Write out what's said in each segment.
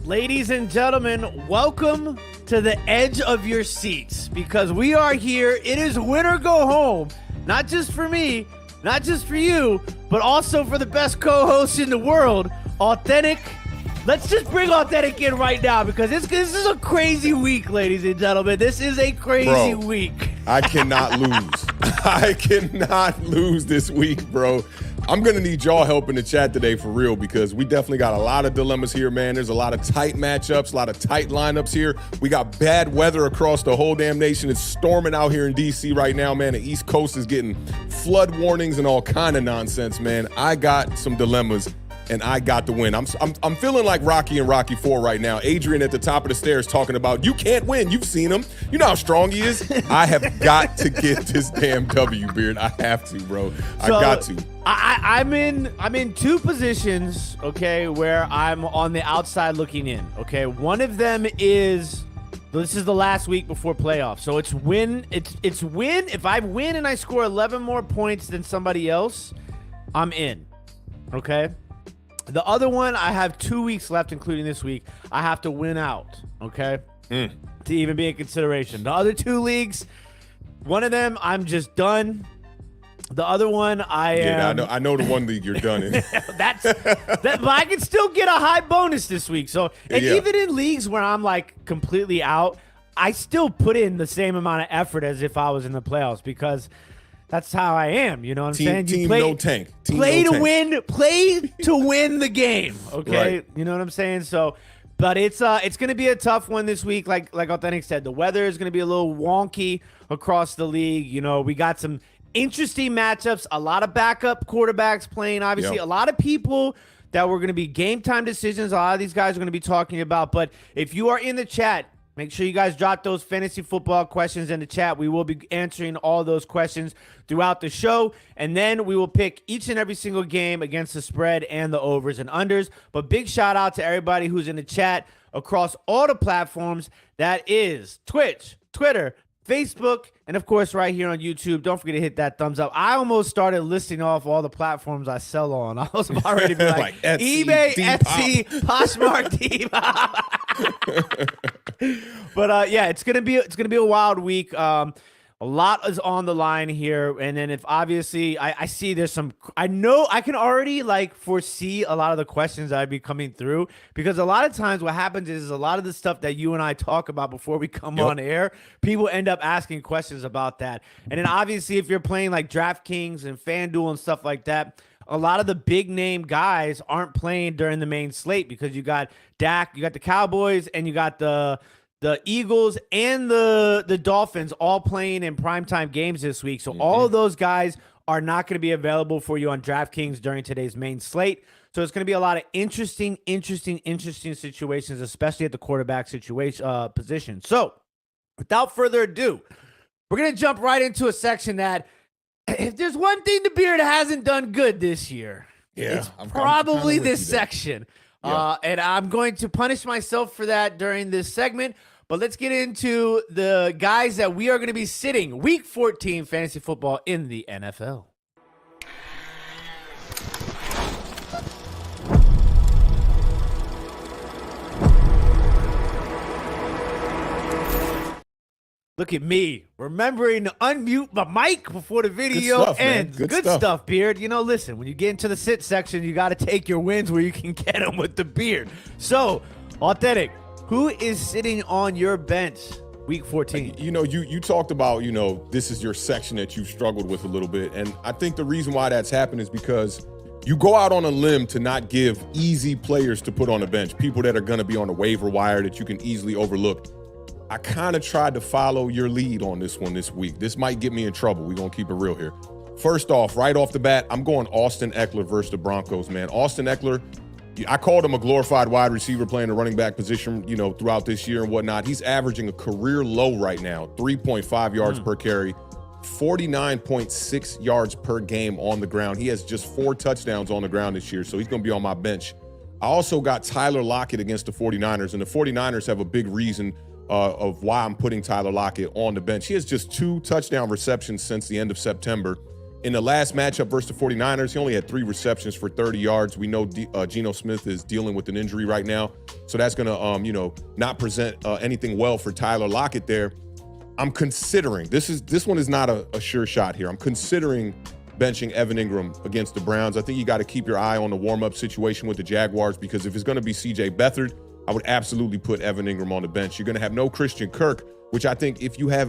Ladies and gentlemen, welcome to the edge of your seats because we are here. It is win or go home, not just for me, not just for you, but also for the best co-host in the world, Awthentik. Let's just bring Awthentik in right now because this is a crazy week, ladies and gentlemen. This is a crazy week. I cannot lose. I cannot lose this week, bro. I'm going to need y'all help in the chat today for real because we definitely got a lot of dilemmas here, man. There's a lot of tight matchups, a lot of tight lineups here. We got bad weather across the whole damn nation. It's storming out here in D.C. right now, man. The East Coast is getting flood warnings and all kind of nonsense, man. I got some dilemmas. And I got the win. I'm feeling like Rocky and Rocky 4 right now. Adrian at the top of the stairs talking about, you can't win. You've seen him. You know how strong he is. I have got to get this damn W, Beard. I have to, bro. I got to. I'm in two positions, okay, where I'm on the outside looking in, okay? One of them is, this is the last week before playoffs. So it's win. It's win. If I win and I score 11 more points than somebody else, I'm in, okay? The other one, I have 2 weeks left, including this week. I have to win out, okay, to even be in consideration. The other two leagues, one of them, I'm just done. The other one, I know the one league you're done in. But I can still get a high bonus this week. So, and even in leagues where I'm like completely out, I still put in the same amount of effort as if I was in the playoffs because that's how I am, you know what I'm saying? Team no tank. Play to win the game, okay? Right. You know what I'm saying? So, but it's going to be a tough one this week. Like Awthentik said, the weather is going to be a little wonky across the league. You know, we got some interesting matchups, a lot of backup quarterbacks playing, obviously. A lot of people that were going to be game time decisions. A lot of these guys are going to be talking about. But if you are in the chat, make sure you guys drop those fantasy football questions in the chat. We will be answering all those questions throughout the show. And then we will pick each and every single game against the spread and the overs and unders. But big shout out to everybody who's in the chat across all the platforms. That is Twitch, Twitter, Facebook, and of course right here on YouTube. Don't forget to hit that thumbs up. I almost started listing off all the platforms I sell on. I was about ready to be like Etsy, eBay, Etsy, Poshmark, Depop. But yeah, it's gonna be a wild week. A lot is on the line here, and then if obviously I see there's some, I know I can already like foresee a lot of the questions that would be coming through because a lot of times what happens is a lot of the stuff that you and I talk about before we come on air, people end up asking questions about that. And then obviously if you're playing like DraftKings and FanDuel and stuff like that, a lot of the big name guys aren't playing during the main slate because you got Dak, you got the Cowboys, and you got the Eagles and the Dolphins all playing in primetime games this week. So all of those guys are not going to be available for you on DraftKings during today's main slate. So it's going to be a lot of interesting situations, especially at the quarterback position. So without further ado, we're going to jump right into a section that if there's one thing the Beard hasn't done good this year, it's probably this section. And I'm going to punish myself for that during this segment. But let's get into the guys that we are going to be sitting Week 14 fantasy football in the NFL. Look at me, remembering to unmute my mic before the video ends. Good stuff, Beard. You know, listen, when you get into the sit section, you got to take your wins where you can get them with the Beard. So, Awthentik, who is sitting on your bench Week 14? You know, you talked about, you know, this is your section that you've struggled with a little bit. And I think the reason why that's happened is because you go out on a limb to not give easy players to put on the bench, people that are going to be on the waiver wire that you can easily overlook. I kind of tried to follow your lead on this one this week. This might get me in trouble. We're going to keep it real here. First off, right off the bat, I'm going Austin Eckler versus the Broncos, man. Austin Eckler, I called him a glorified wide receiver playing the running back position, you know, throughout this year and whatnot. He's averaging a career low right now, 3.5 yards per carry, 49.6 yards per game on the ground. He has just 4 touchdowns on the ground this year, so he's going to be on my bench. I also got Tyler Lockett against the 49ers, and the 49ers have a big reason of why I'm putting Tyler Lockett on the bench. He has just 2 touchdown receptions since the end of September. In the last matchup versus the 49ers, he only had 3 receptions for 30 yards. We know Geno Smith is dealing with an injury right now, so that's going to, not present anything well for Tyler Lockett there. I'm considering, this one is not a sure shot here. I'm considering benching Evan Ingram against the Browns. I think you got to keep your eye on the warm-up situation with the Jaguars, because if it's going to be C.J. Beathard, I would absolutely put Evan Ingram on the bench. You're going to have no Christian Kirk, which I think if you have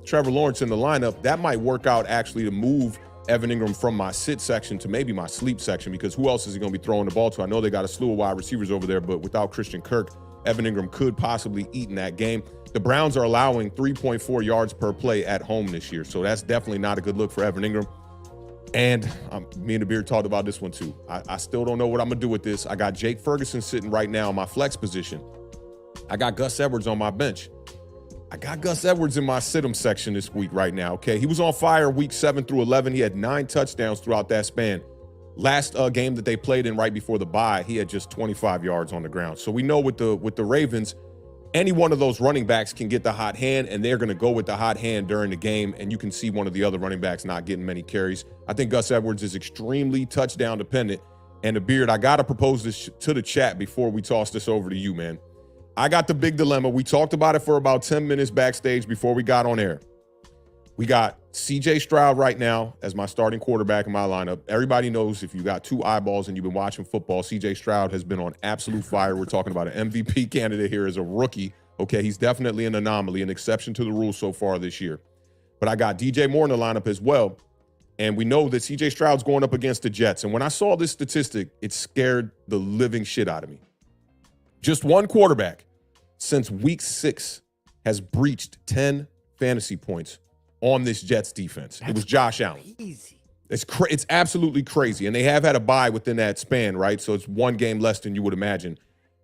Trevor Lawrence in the lineup, that might work out actually to move Evan Ingram from my sit section to maybe my sleep section, because who else is he going to be throwing the ball to? I know they got a slew of wide receivers over there, but without Christian Kirk, Evan Ingram could possibly eat in that game. The Browns are allowing 3.4 yards per play at home this year, so that's definitely not a good look for Evan Ingram. And me and the Beard talked about this one too. I still don't know what I'm going to do with this. I got Jake Ferguson sitting right now in my flex position. I got Gus Edwards on my bench. I got Gus Edwards in my sit-em section this week right now, okay? He was on fire week 7 through 11. He had 9 touchdowns throughout that span. Last game that they played in right before the bye, he had just 25 yards on the ground. So we know with the Ravens, any one of those running backs can get the hot hand, and they're going to go with the hot hand during the game, and you can see one of the other running backs not getting many carries. I think Gus Edwards is extremely touchdown dependent. And the Beard, I got to propose this to the chat before we toss this over to you, man. I got the big dilemma. We talked about it for about 10 minutes backstage before we got on air. We got C.J. Stroud right now as my starting quarterback in my lineup. Everybody knows if you got 2 eyeballs and you've been watching football, C.J. Stroud has been on absolute fire. We're talking about an MVP candidate here as a rookie. Okay, he's definitely an anomaly, an exception to the rule so far this year. But I got DJ Moore in the lineup as well. And we know that C.J. Stroud's going up against the Jets. And when I saw this statistic, it scared the living shit out of me. Just one quarterback since week 6 has breached 10 fantasy points on this Jets defense. It was Josh Allen. Easy. It's absolutely crazy. And they have had a bye within that span, right? So it's one game less than you would imagine.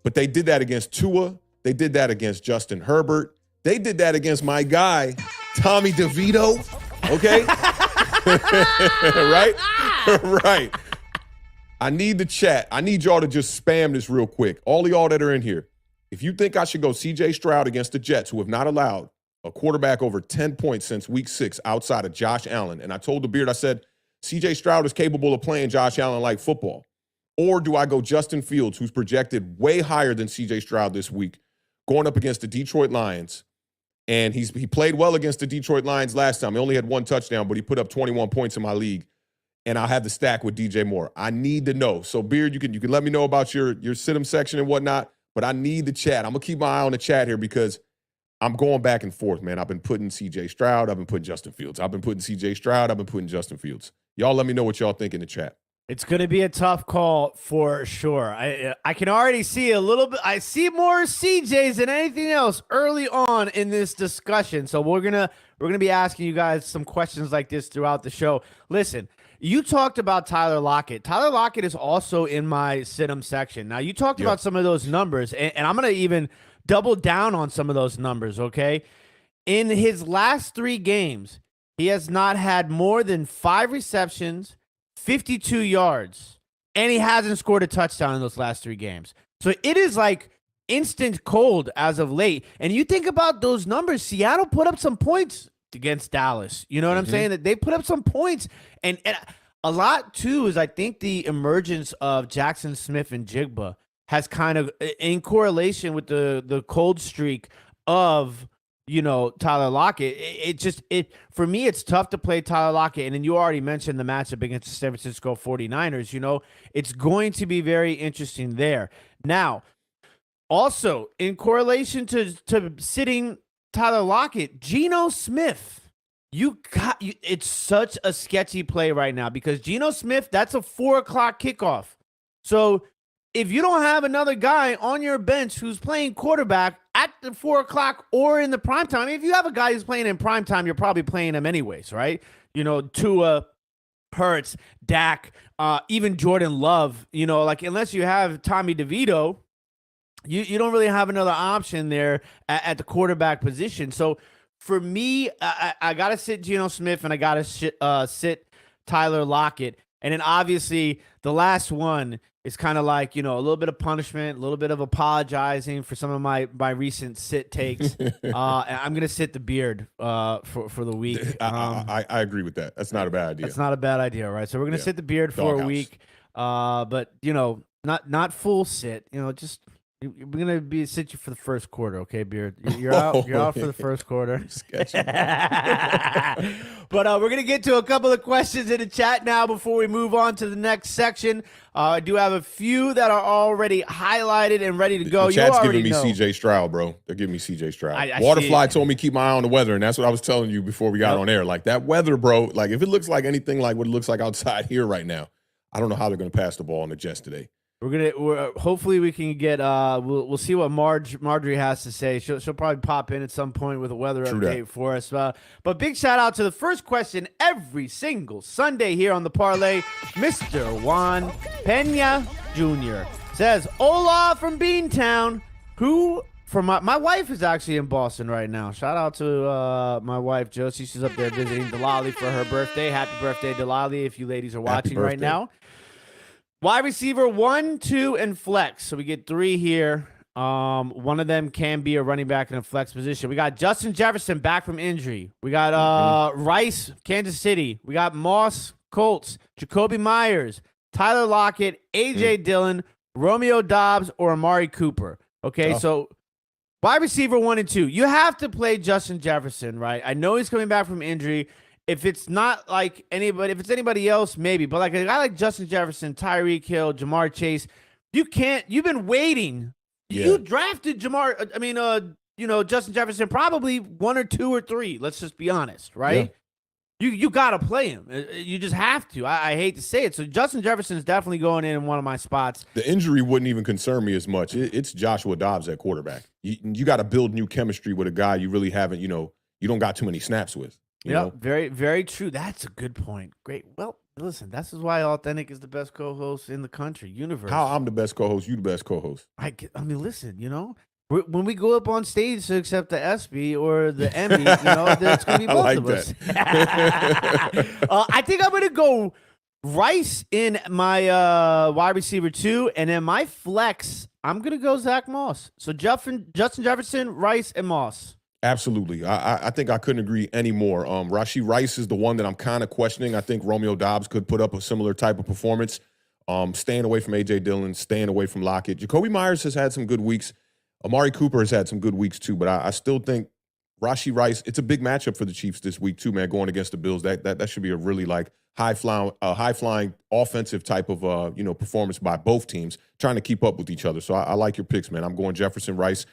But they did that against Tua. They did that against Justin Herbert. They did that against my guy, Tommy DeVito. Okay? Right? Right. I need the chat. I need y'all to just spam this real quick. All of y'all that are in here, if you think I should go C.J. Stroud against the Jets, who have not allowed a quarterback over 10 points since week 6 outside of Josh Allen, and I told the Beard, I said, C.J. Stroud is capable of playing Josh Allen like football. Or do I go Justin Fields, who's projected way higher than C.J. Stroud this week, going up against the Detroit Lions? And he played well against the Detroit Lions last time. He only had 1 touchdown, but he put up 21 points in my league. And I'll have the stack with DJ Moore. I need to know. So, Beard, you can let me know about your sit-em section and whatnot, but I need the chat. I'm going to keep my eye on the chat here because I'm going back and forth, man. I've been putting C.J. Stroud. I've been putting Justin Fields. I've been putting C.J. Stroud. I've been putting Justin Fields. Y'all let me know what y'all think in the chat. It's going to be a tough call for sure. I can already see a little bit. I see more CJs than anything else early on in this discussion. So we're gonna be asking you guys some questions like this throughout the show. Listen, you talked about Tyler Lockett. Tyler Lockett is also in my sit-em section. Now, you talked about some of those numbers, and I'm going to even double down on some of those numbers, okay? In his last 3 games, he has not had more than 5 receptions, 52 yards, and he hasn't scored a touchdown in those last 3 games. So it is like instant cold as of late. And you think about those numbers, Seattle put up some points against Dallas. You know what I'm saying? That they put up some points. And a lot, too, is I think the emergence of Jackson Smith and Jigba has kind of, in correlation with the cold streak of, Tyler Lockett, it for me, it's tough to play Tyler Lockett. And then you already mentioned the matchup against the San Francisco 49ers. It's going to be very interesting there. Now, also, in correlation to sitting Tyler Lockett, Geno Smith, it's such a sketchy play right now because Geno Smith, that's a 4:00 kickoff. So if you don't have another guy on your bench who's playing quarterback at the 4:00 or in the prime time, if you have a guy who's playing in prime time, you're probably playing him anyways, right? Tua, Hurts, Dak, even Jordan Love, unless you have Tommy DeVito, you don't really have another option there at the quarterback position. So for me, I got to sit Geno Smith and I got to sit Tyler Lockett. And then obviously the last one is kind of like, a little bit of punishment, a little bit of apologizing for some of my recent sit takes. And I'm gonna sit the beard for the week. I agree with that. That's not a bad idea. That's not a bad idea, right? So we're gonna sit the beard for a week. But not full sit. Just we're gonna sit you for the first quarter, okay, beard? You're out. You're out for the first quarter. But we're gonna get to a couple of questions in the chat now before we move on to the next section. I do have a few that are already highlighted and ready to go. The chat's giving me CJ Stroud, bro. They're giving me CJ Stroud. Waterfly told me keep my eye on the weather, and that's what I was telling you before we got on air. Like that weather, bro. Like if it looks like anything like what it looks like outside here right now, I don't know how they're gonna pass the ball on the Jets today. Hopefully we can get we'll see what Marjorie has to say. She'll probably pop in at some point with a weather update for us. But big shout out to the first question every single Sunday here on the Parlay. Mr. Juan Pena Jr. says, "Hola from Beantown." Who for my wife is actually in Boston right now. Shout out to my wife Josie. She's up there visiting Delali for her birthday. Happy birthday, Delali! If you ladies are watching right now. Wide receiver 1, 2, and flex. So we get 3 here. One of them can be a running back in a flex position. We got Justin Jefferson back from injury. We got Rice, Kansas City. We got Moss, Colts. Jacoby Myers, Tyler Lockett, A.J. Dillon, Romeo Doubs, or Amari Cooper. Okay, so wide receiver 1 and 2. You have to play Justin Jefferson, right? I know he's coming back from injury. If it's not like anybody, if it's anybody else, maybe. But like a guy like Justin Jefferson, Tyreek Hill, Jamar Chase, you've been waiting. Yeah. You drafted Justin Jefferson probably 1 or 2 or 3. Let's just be honest, right? Yeah. You got to play him. You just have to. I hate to say it. So Justin Jefferson is definitely going in one of my spots. The injury wouldn't even concern me as much. It's Joshua Dobbs at quarterback. You got to build new chemistry with a guy you really haven't, you don't got too many snaps with. Yeah, very, very true. That's a good point. Great. Well, listen, this is why Awthentik is the best co-host in the country, universe. How I'm the best co-host, you the best co-host. I mean, listen, when we go up on stage to accept the ESPY or the Emmy, it's going to be both of us. I think I'm going to go Rice in my wide receiver 2, and then my flex, I'm going to go Zach Moss. So Justin Jefferson, Rice, and Moss. Absolutely. I think I couldn't agree anymore. Rashee Rice is the one that I'm kind of questioning. I think Romeo Doubs could put up a similar type of performance. Staying away from A.J. Dillon, staying away from Lockett. Jacoby Myers has had some good weeks. Amari Cooper has had some good weeks too, but I still think Rashee Rice, it's a big matchup for the Chiefs this week too, man, going against the Bills. That should be a really high-flying offensive type of performance by both teams, trying to keep up with each other. So I like your picks, man. I'm going Jefferson, Rice.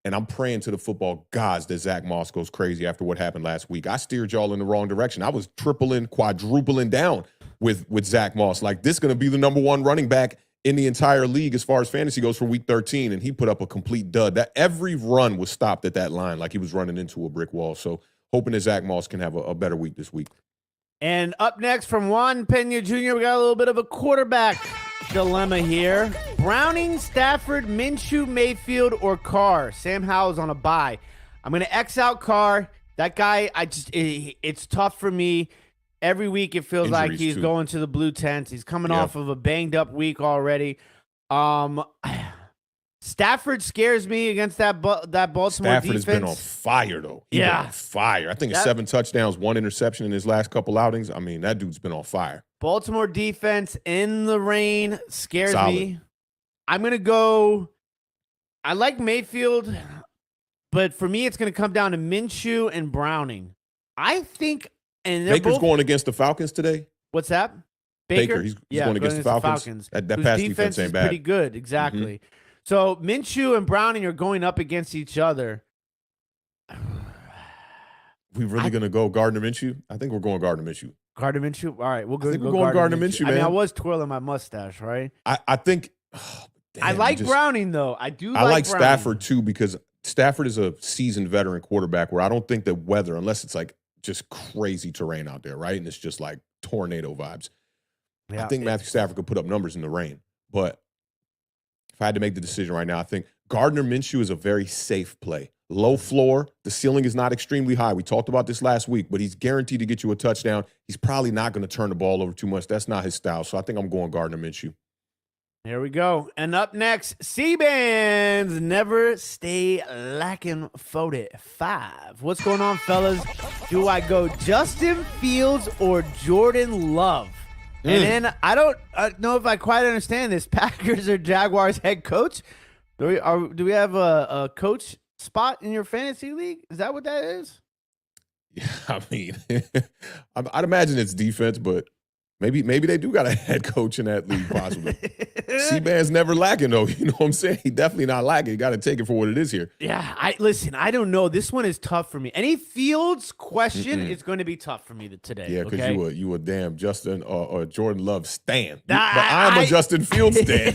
And I'm praying to the football gods that Zach Moss goes crazy after what happened last week. I steered y'all in the wrong direction. I was tripling, quadrupling down with Zach Moss. Like, this is going to be the number 1 running back in the entire league as far as fantasy goes for week 13. And he put up a complete dud. That every run was stopped at that line like he was running into a brick wall. So hoping that Zach Moss can have a better week this week. And up next from Juan Pena Jr., we got a little bit of a quarterback dilemma here. Browning, Stafford, Minshew, Mayfield, or Carr. Sam Howell's on a bye. I'm going to X out Carr. That guy, it's tough for me. Every week it feels like he's going to the blue tents. He's coming off of a banged up week already. Stafford scares me against that Baltimore Stafford defense. Has been on fire, though. He's been on fire. I think it's 7 touchdowns, 1 interception in his last couple outings. I mean, that dude's been on fire. Baltimore defense in the rain scares me. I'm going to go – I like Mayfield, but for me it's going to come down to Minshew and Browning. I think – and Baker's going against the Falcons today? What's that? Baker? He's going against the Falcons. That pass defense ain't bad. Pretty good, exactly. Mm-hmm. So Minshew and Browning are going up against each other. We really going to go Gardner Minshew? I think we're going Gardner Minshew. Gardner Minshew? All right, we'll go. We're going Gardner Minshew, man. I mean, I was twirling my mustache, right? I think. Oh, damn, I like Browning though. I like Stafford too, because Stafford is a seasoned veteran quarterback. Where I don't think that weather, unless it's like just crazy terrain out there, right, and it's just like tornado vibes. Yeah, I think Matthew Stafford could put up numbers in the rain, but if I had to make the decision right now, I think Gardner Minshew is a very safe play. low floor. The ceiling is not extremely high. We talked about this last week, but he's guaranteed to get you a touchdown. He's probably not going to turn the ball over too much. That's not his style. So I think I'm going Gardner Minshew. Here we go. And up next, C-Bands never stay lacking 45. What's going on, fellas? Do I go Justin Fields or Jordan Love? And then I don't know if I quite understand this. Packers or Jaguars head coach? Do we have a coach spot in your fantasy league? Is that what that is? Yeah, I mean, I'd imagine it's defense, but maybe they do got a head coach in that league, possibly. C-Band's never lacking, though. You know what I'm saying? He definitely not lacking. You got to take it for what it is here. Yeah, I don't know. This one is tough for me. Any Fields question is going to be tough for me today. Yeah, because okay? you a damn Justin or Jordan Love stan. But I'm a Justin Fields stan.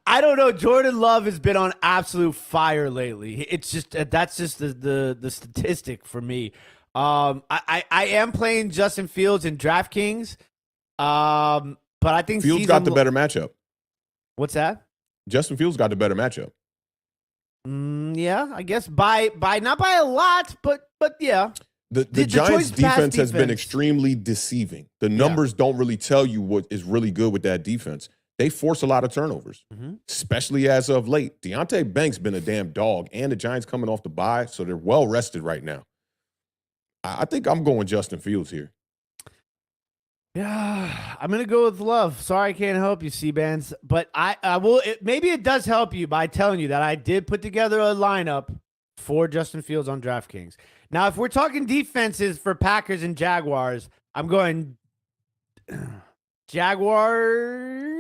I don't know. Jordan Love has been on absolute fire lately. It's just that's just the statistic for me. I am playing Justin Fields in DraftKings. But I think Fields got the better matchup. What's that? Justin Fields got the better matchup. Yeah, I guess by not by a lot, but yeah. The Giants' defense has been extremely deceiving. The numbers don't really tell you what is really good with that defense. They force a lot of turnovers, especially as of late. Deontay Banks been a damn dog, and the Giants coming off the bye, so they're well rested right now. I think I'm going Justin Fields here. Yeah, I'm gonna go with Love. Sorry, I can't help you, C-Bands, but I will. Maybe it does help you by telling you that I did put together a lineup for Justin Fields on DraftKings. Now, if we're talking defenses for Packers and Jaguars, I'm going Jaguars,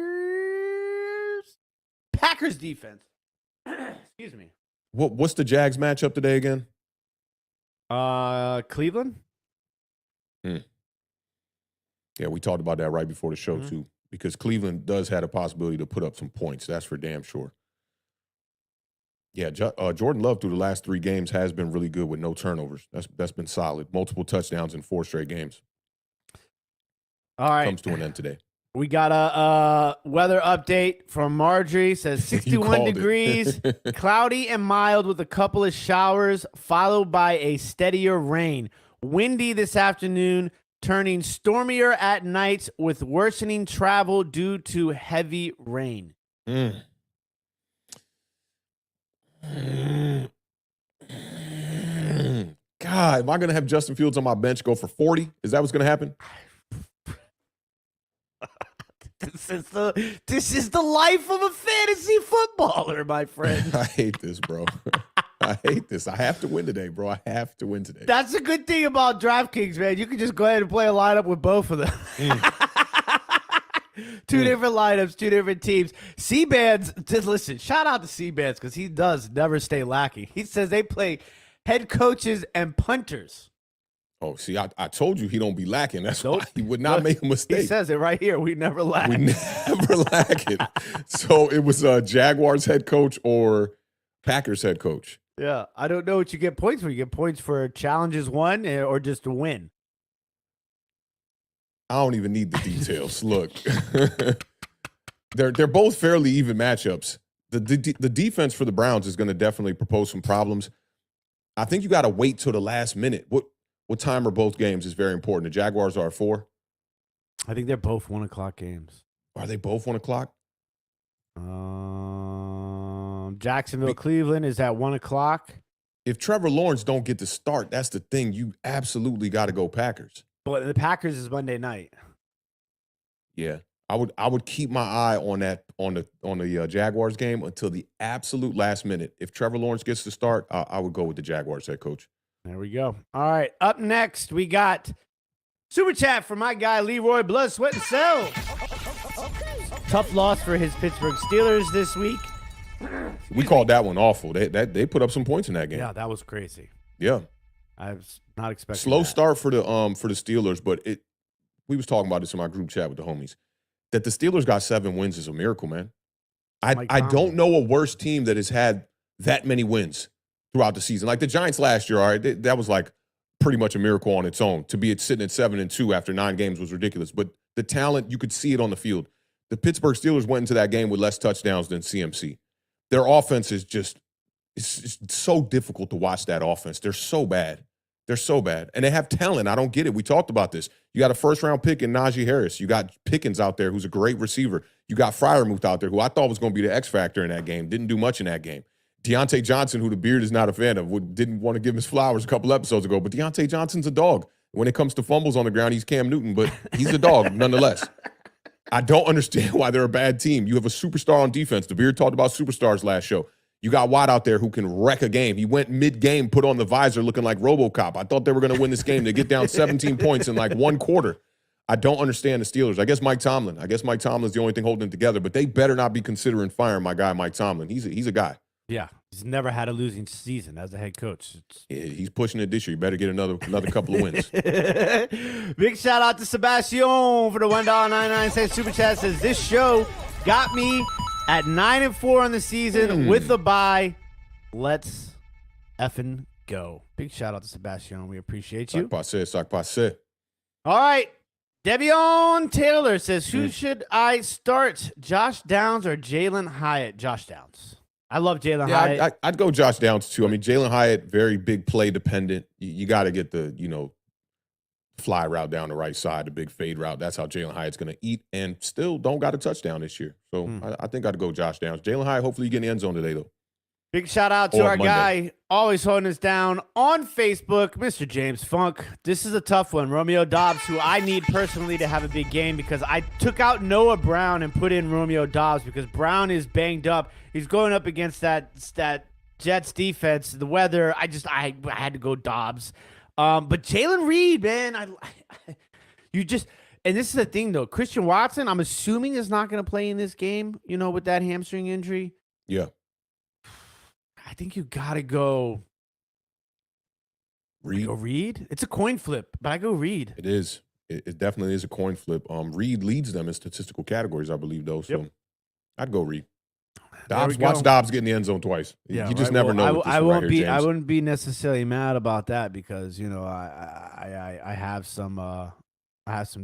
Packers defense. Excuse me. What's the Jags matchup today again? Cleveland. Yeah, we talked about that right before the show, too, because Cleveland does have a possibility to put up some points. That's for damn sure. Yeah, Jordan Love through the last 3 games has been really good with no turnovers. That's been solid. Multiple touchdowns in 4 straight games. All right. Comes to an end today. We got a weather update from Marjorie. Says 61 degrees, cloudy and mild with a couple of showers, followed by a steadier rain. Windy this afternoon, turning stormier at nights with worsening travel due to heavy rain. God, am I going to have Justin Fields on my bench go for 40? Is that what's going to happen? This is the life of a fantasy footballer, my friend. I hate this, bro. I hate this. I have to win today, bro. I have to win today. That's the good thing about DraftKings, man. You can just go ahead and play a lineup with both of them. Two different lineups, 2 different teams. C-Bands, just listen, shout out to C-Bands because he does never stay lacking. He says they play head coaches and punters. Oh, see, I told you he don't be lacking. That's why he would not make a mistake. He says it right here. We never lack. We never lack it. So it was Jaguars head coach or Packers head coach. Yeah, I don't know what you get points for. You get points for challenges won or just a win. I don't even need the details. Look, they're both fairly even matchups. The defense for the Browns is going to definitely propose some problems. I think you got to wait till the last minute. What time are both games is very important. The Jaguars are at 4. I think they're both 1 o'clock games. Are they both 1 o'clock? Jacksonville, Cleveland is at 1 o'clock. If Trevor Lawrence don't get to start, that's the thing. You absolutely got to go Packers. But the Packers is Monday night. Yeah, I would keep my eye on that on the Jaguars game until the absolute last minute. If Trevor Lawrence gets to start, I would go with the Jaguars head coach. There we go. All right, up next we got super chat from my guy Leroy Blood, Sweat and Cell. Tough loss for his Pittsburgh Steelers this week. We called that one awful. They put up some points in that game. Yeah, that was crazy. Yeah, I was not expecting slow that. start for the Steelers, but we was talking about this in my group chat with the homies that the Steelers got 7 wins is a miracle, man. I don't know a worse team that has had that many wins throughout the season. Like the Giants last year, all right, that was like pretty much a miracle on its own. To be sitting at 7-2 after 9 games was ridiculous. But the talent, you could see it on the field. The Pittsburgh Steelers went into that game with less touchdowns than CMC. Their offense is just it's so difficult to watch that offense. They're so bad. They're so bad. And they have talent. I don't get it. We talked about this. You got a first-round pick in Najee Harris. You got Pickens out there, who's a great receiver. You got Freiermuth out there, who I thought was going to be the X factor in that game. Didn't do much in that game. Deontay Johnson, who the Beard is not a fan of, didn't want to give him his flowers a couple episodes ago. But Deontay Johnson's a dog. When it comes to fumbles on the ground, he's Cam Newton, but he's a dog nonetheless. I don't understand why they're a bad team. You have a superstar on defense. The Beard talked about superstars last show. You got Watt out there who can wreck a game. He went mid-game, put on the visor looking like RoboCop. I thought they were going to win this game. They get down 17 points in like one quarter. I don't understand the Steelers. I guess Mike Tomlin's the only thing holding it together, but they better not be considering firing my guy Mike Tomlin. He's a guy. Yeah, he's never had a losing season as a head coach. Yeah, he's pushing it this year. You better get another couple of wins. Big shout out to Sebastian for the $1.99 super chat. Says this show got me at 9-4 on the season with the bye. Let's effing go. Big shout out to Sebastian. We appreciate you. Sac passe. All right. Devion Taylor says, who should I start? Josh Downs or Jalen Hyatt? Josh Downs. I love Jalen Hyatt. I'd go Josh Downs too. I mean, Jalen Hyatt, very big play dependent. You got to get the, fly route down the right side, the big fade route. That's how Jalen Hyatt's going to eat, and still don't got a touchdown this year. So I think I'd go Josh Downs. Jalen Hyatt, hopefully you get in the end zone today, though. Big shout out to our guy, always holding us down on Facebook, Mr. James Funk. This is a tough one. Romeo Dobbs, who I need personally to have a big game because I took out Noah Brown and put in Romeo Dobbs because Brown is banged up. He's going up against that Jets defense, the weather. I had to go Dobbs. But Jalen Reed, man, and this is the thing though. Christian Watson, I'm assuming is not going to play in this game, with that hamstring injury. Yeah. I think you got to go Reed. Reed? It's a coin flip, but I go Reed. It is. It definitely is a coin flip. Reed leads them in statistical categories, I believe, though. So I'd go Reed. Watch Dobbs get in the end zone twice. Yeah, you just never know. I wouldn't be necessarily mad about that because I have some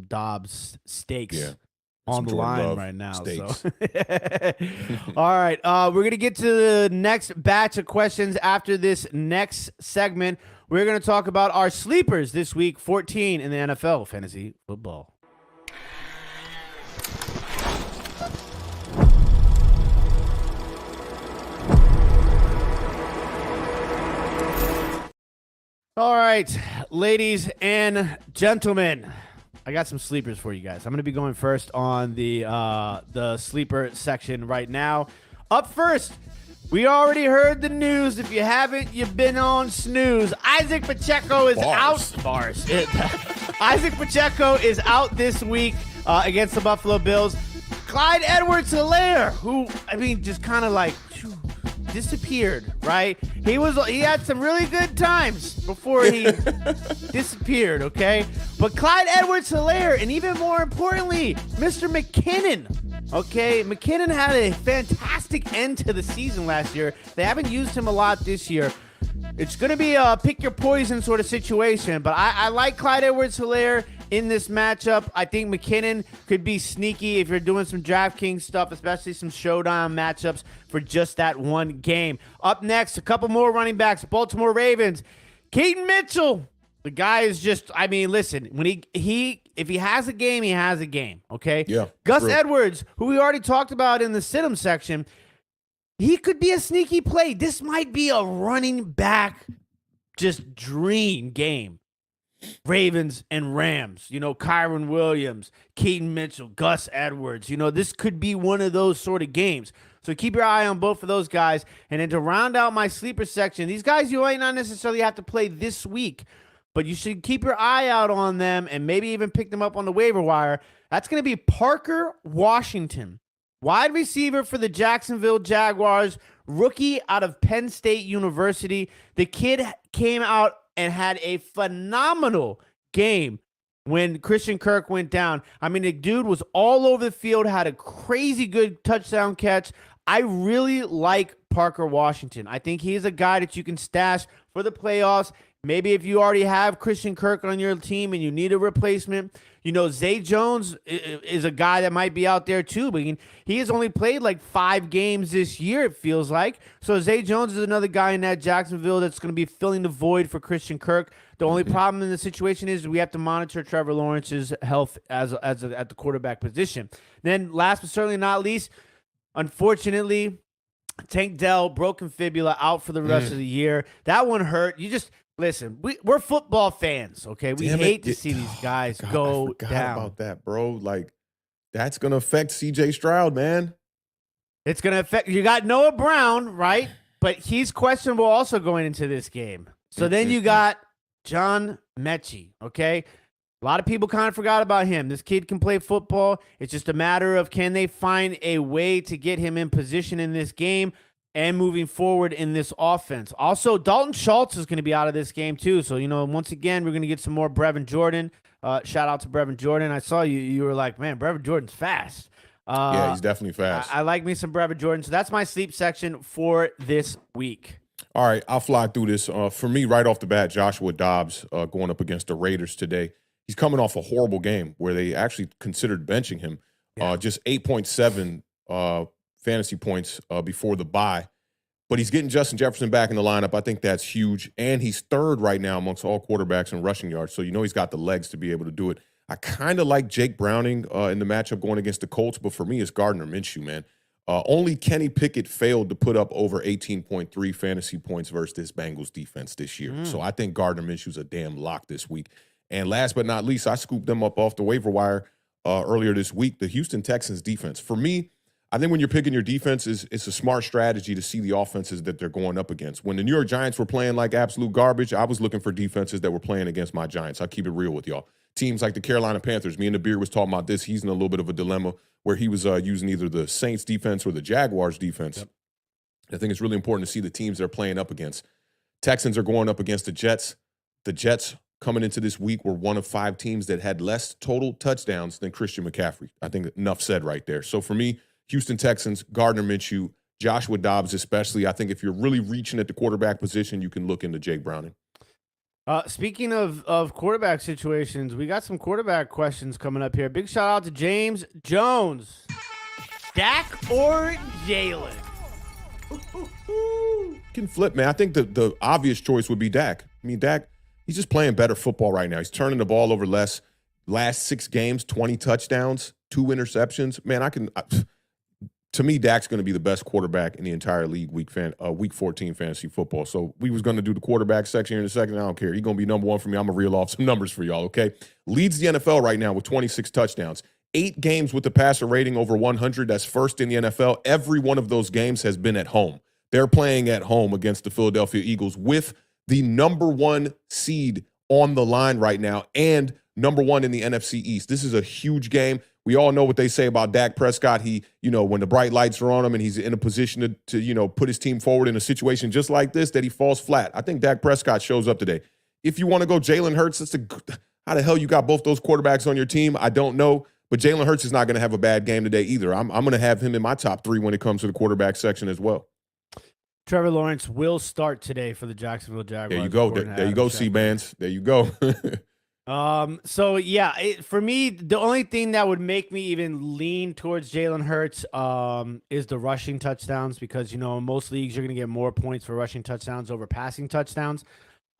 Dobbs stakes on the line right now. Stakes. So. All right, we're gonna get to the next batch of questions after this next segment. We're gonna talk about our sleepers this week, 14 in the NFL fantasy football. All right, ladies and gentlemen, I got some sleepers for you guys. I'm going to be going first on the sleeper section right now. Up first, we already heard the news. If you haven't, you've been on snooze. Isaac Pacheco is out. Isaac Pacheco is out this week against the Buffalo Bills. Clyde Edwards-Helaire, who, just kind of like disappeared, right? He had some really good times before he disappeared, okay? But Clyde Edwards-Helaire, and even more importantly, Mr. McKinnon, okay? McKinnon had a fantastic end to the season last year. They haven't used him a lot this year. It's going to be a pick your poison sort of situation, but I like Clyde Edwards-Helaire in this matchup. I think McKinnon could be sneaky if you're doing some DraftKings stuff, especially some showdown matchups for just that one game. Up next, a couple more running backs. Baltimore Ravens. Keaton Mitchell. The guy is just, listen, when if he has a game, he has a game, okay? Yeah. Gus Edwards, who we already talked about in the sit-em section, he could be a sneaky play. This might be a running back just dream game. Ravens and Rams, Kyron Williams, Keaton Mitchell, Gus Edwards. This could be one of those sort of games. So keep your eye on both of those guys. And then to round out my sleeper section, these guys you might not necessarily have to play this week, but you should keep your eye out on them and maybe even pick them up on the waiver wire. That's going to be Parker Washington, wide receiver for the Jacksonville Jaguars, rookie out of Penn State University. The kid came out and had a phenomenal game when Christian Kirk went down. The dude was all over the field, had a crazy good touchdown catch. I really like Parker Washington. I think he's a guy that you can stash for the playoffs. Maybe if you already have Christian Kirk on your team and you need a replacement, Zay Jones is a guy that might be out there too, but he has only played like 5 games this year, it feels like. So Zay Jones is another guy in that Jacksonville that's going to be filling the void for Christian Kirk. The only problem in the situation is we have to monitor Trevor Lawrence's health at the quarterback position. Then last but certainly not least, unfortunately, Tank Dell, broken fibula, out for the rest of the year. That one hurt. You just listen. We're football fans, okay? We hate to see these guys go I forgot down. about that, bro. Like, that's gonna affect C.J. Stroud, man. It's gonna affect. You got Noah Brown, right? But he's questionable also going into this game. So then you got John Mechie, okay? A lot of people kind of forgot about him. This kid can play football. It's just a matter of can they find a way to get him in position in this game and moving forward in this offense. Also, Dalton Schultz is going to be out of this game too. So, once again, we're going to get some more Brevin Jordan. Shout out to Brevin Jordan. I saw you were like, man, Brevin Jordan's fast. Yeah, he's definitely fast. I like me some Brevin Jordan. So that's my sleep section for this week. All right, I'll fly through this. For me, right off the bat, Joshua Dobbs going up against the Raiders today. He's coming off a horrible game where they actually considered benching him. Just 8.7 fantasy points before the bye. But he's getting Justin Jefferson back in the lineup. I think that's huge. And he's third right now amongst all quarterbacks in rushing yards. So he's got the legs to be able to do it. I kind of like Jake Browning in the matchup going against the Colts. But for me, it's Gardner Minshew, man. Only Kenny Pickett failed to put up over 18.3 fantasy points versus this Bengals defense this year. So I think Gardner Minshew's a damn lock this week. And last but not least, I scooped them up off the waiver wire earlier this week, the Houston Texans defense. For me, I think when you're picking your defense, it's a smart strategy to see the offenses that they're going up against. When the New York Giants were playing like absolute garbage, I was looking for defenses that were playing against my Giants. I'll keep it real with y'all. Teams like the Carolina Panthers, me and the Beard was talking about this. He's in a little bit of a dilemma where he was using either the Saints defense or the Jaguars defense. Yep. I think it's really important to see the teams they're playing up against. Texans are going up against the Jets. The Jets coming into this week were one of 5 teams that had less total touchdowns than Christian McCaffrey. I think enough said right there. So for me, Houston Texans, Gardner Minshew, Joshua Dobbs especially. I think if you're really reaching at the quarterback position, you can look into Jake Browning. Speaking of quarterback situations, we got some quarterback questions coming up here. Big shout out to James Jones. Dak or Jalen? Can flip, man. I think the obvious choice would be Dak. I mean, Dak, he's just playing better football right now. He's turning the ball over less. Last 6 games, 20 touchdowns, 2 interceptions. Man, to me, Dak's going to be the best quarterback in the entire league week 14 fantasy football. So we was going to do the quarterback section here in a second. I don't care. He's going to be number 1 for me. I'm going to reel off some numbers for y'all, okay? Leads the NFL right now with 26 touchdowns. 8 games with the passer rating over 100. That's first in the NFL. Every one of those games has been at home. They're playing at home against the Philadelphia Eagles with the number 1 seed on the line right now and number 1 in the NFC East. This is a huge game. We all know what they say about Dak Prescott. He, when the bright lights are on him and he's in a position to put his team forward in a situation just like this, that he falls flat. I think Dak Prescott shows up today. If you want to go Jalen Hurts, how the hell you got both those quarterbacks on your team? I don't know. But Jalen Hurts is not going to have a bad game today either. I'm going to have him in my top 3 when it comes to the quarterback section as well. Trevor Lawrence will start today for the Jacksonville Jaguars. There you go. There you go, C-Bands. There you go. So yeah, for me, the only thing that would make me even lean towards Jalen Hurts is the rushing touchdowns, because in most leagues you're going to get more points for rushing touchdowns over passing touchdowns.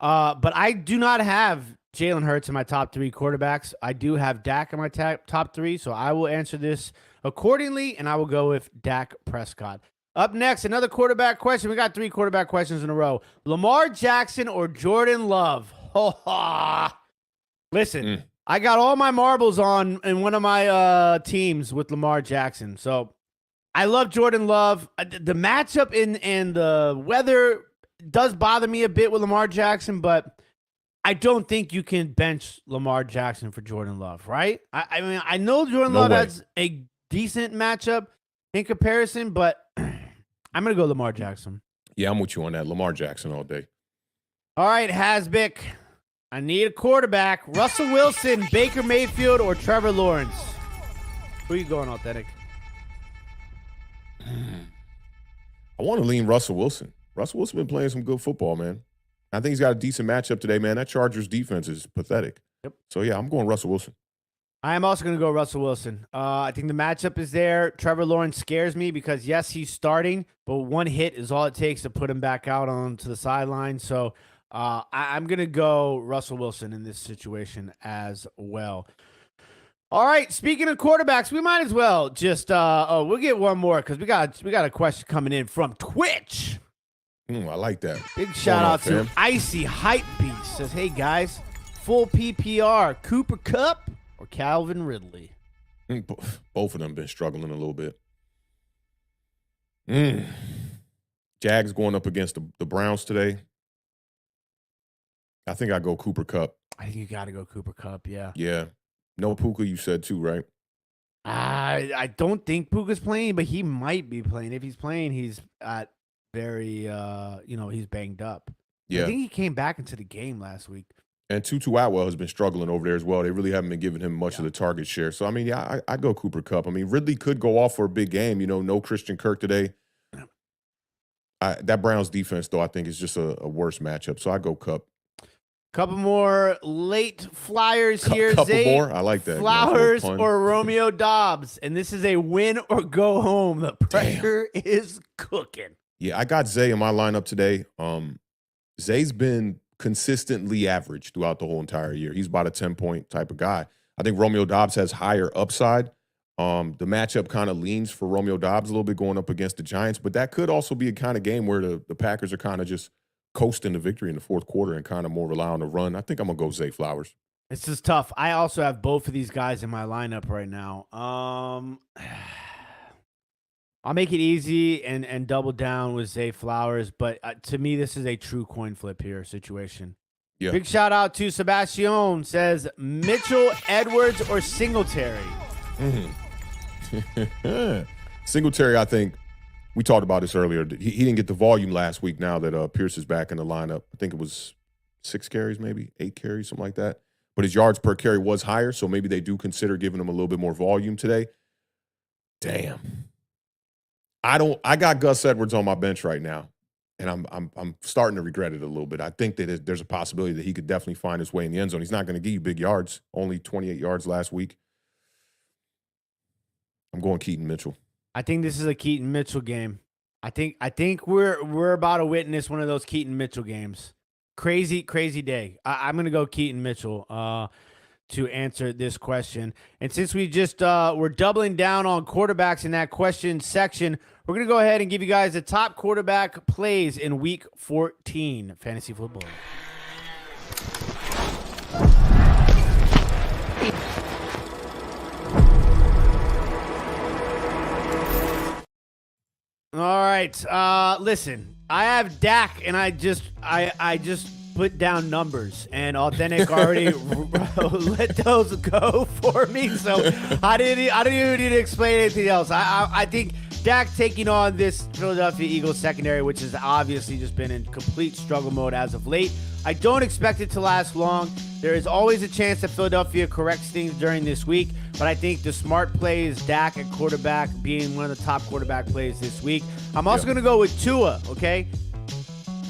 But I do not have Jalen Hurts in my top 3 quarterbacks. I do have Dak in my top 3, so I will answer this accordingly, and I will go with Dak Prescott. Up next, another quarterback question. We got 3 quarterback questions in a row. Lamar Jackson or Jordan Love? Listen, I got all my marbles on in one of my teams with Lamar Jackson. So I love Jordan Love. The matchup and the weather does bother me a bit with Lamar Jackson, but I don't think you can bench Lamar Jackson for Jordan Love, right? I mean, I know Jordan Love has a decent matchup in comparison, but I'm going to go Lamar Jackson. Yeah, I'm with you on that. Lamar Jackson all day. All right, Hasbick. I need a quarterback. Russell Wilson, Baker Mayfield, or Trevor Lawrence? Who are you going, Awthentik? I want to lean Russell Wilson. Russell Wilson been playing some good football, man. I think he's got a decent matchup today, man. That Chargers defense is pathetic. Yep. So, yeah, I'm going Russell Wilson. I am also going to go Russell Wilson. I think the matchup is there. Trevor Lawrence scares me because, yes, he's starting, but one hit is all it takes to put him back out onto the sideline. So I'm going to go Russell Wilson in this situation as well. All right, speaking of quarterbacks, we might as well just we'll get one more because we got a question coming in from Twitch. I like that. Big shout out to Icy Hype Beast. Says, hey guys, full PPR, Cooper Kupp or Calvin Ridley? Both of them been struggling a little bit. Jags going up against the Browns today. I think I go Cooper Kupp. I think you got to go Cooper Kupp, yeah. Yeah. No Puka, you said too, right? I don't think Puka's playing, but he might be playing. If he's playing, he's at very, he's banged up. Yeah. I think he came back into the game last week. And Tutu Atwell has been struggling over there as well. They really haven't been giving him much of the target share. So, I mean, yeah, I go Cooper Kupp. I mean, Ridley could go off for a big game. No Christian Kirk today. That Browns defense, though, I think is just a worse matchup. So I go Kupp. Couple more late flyers here. Couple more? I like that. Flowers or Romeo Dobbs. And this is a win or go home. The pressure is cooking. Yeah, I got Zay in my lineup today. Zay's been consistently average throughout the whole entire year. He's about a 10-point type of guy. I think Romeo Dobbs has higher upside. The matchup kind of leans for Romeo Dobbs a little bit going up against the Giants, but that could also be a kind of game where the Packers are kind of just coasting to victory in the fourth quarter and kind of more rely on the run. I think I'm going to go Zay Flowers. This is tough. I also have both of these guys in my lineup right now. I'll make it easy and double down with Zay Flowers, but to me, this is a true coin flip here situation. Yeah. Big shout out to Sebastian. Says Mitchell, Edwards, or Singletary. Singletary, I think, we talked about this earlier. He didn't get the volume last week now that Pierce is back in the lineup. I think it was 6 carries, maybe 8 carries, something like that. But his yards per carry was higher, so maybe they do consider giving him a little bit more volume today. Damn. I got Gus Edwards on my bench right now, and I'm starting to regret it a little bit. I think that there's a possibility that he could definitely find his way in the end zone. He's not going to give you big yards, only 28 yards last week. I'm going Keaton Mitchell. I think this is a Keaton Mitchell game. I think we're about to witness one of those Keaton Mitchell games. Crazy day. I'm gonna go Keaton Mitchell to answer this question. And since we just we're doubling down on quarterbacks in that question section, we're gonna go ahead and give you guys the top quarterback plays in Week 14 fantasy football. All right. Listen, I have Dak, and I just put down numbers, and Awthentik already let those go for me. So I don't even need to explain anything else. I think Dak taking on this Philadelphia Eagles secondary, which has obviously just been in complete struggle mode as of late. I don't expect it to last long. There is always a chance that Philadelphia corrects things during this week, but I think the smart play is Dak at quarterback being one of the top quarterback plays this week. I'm also going to go with Tua, okay?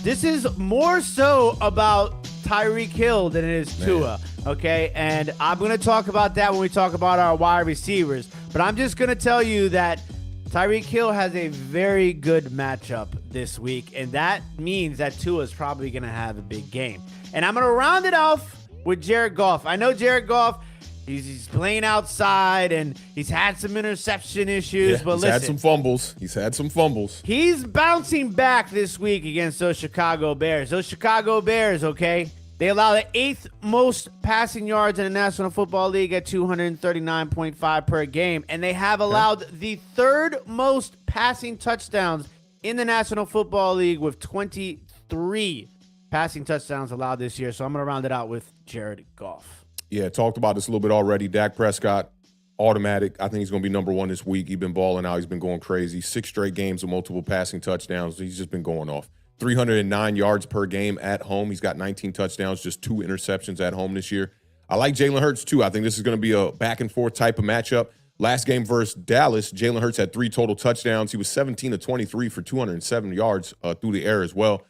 This is more so about Tyreek Hill than it is Tua, okay? And I'm going to talk about that when we talk about our wide receivers, but I'm just going to tell you that Tyreek Hill has a very good matchup this week, and that means that Tua is probably going to have a big game. And I'm going to round it off with Jared Goff. I know Jared Goff, he's playing outside, and he's had some interception issues, but listen. He's had some fumbles. He's bouncing back this week against those Chicago Bears. Those Chicago Bears, okay? They allow the 8th most passing yards in the National Football League at 239.5 per game, and they have allowed the 3rd most passing touchdowns in the National Football League with 23 passing touchdowns allowed this year. So I'm going to round it out with Jared Goff. Yeah, talked about this a little bit already. Dak Prescott, automatic. I think he's going to be number 1 this week. He's been balling out. He's been going crazy. 6 straight games of multiple passing touchdowns. He's just been going off. 309 yards per game at home. He's got 19 touchdowns, just 2 interceptions at home this year. I like Jalen Hurts, too. I think this is going to be a back-and-forth type of matchup. Last game versus Dallas, Jalen Hurts had 3 total touchdowns. He was 17 of 23 for 207 yards through the air as well.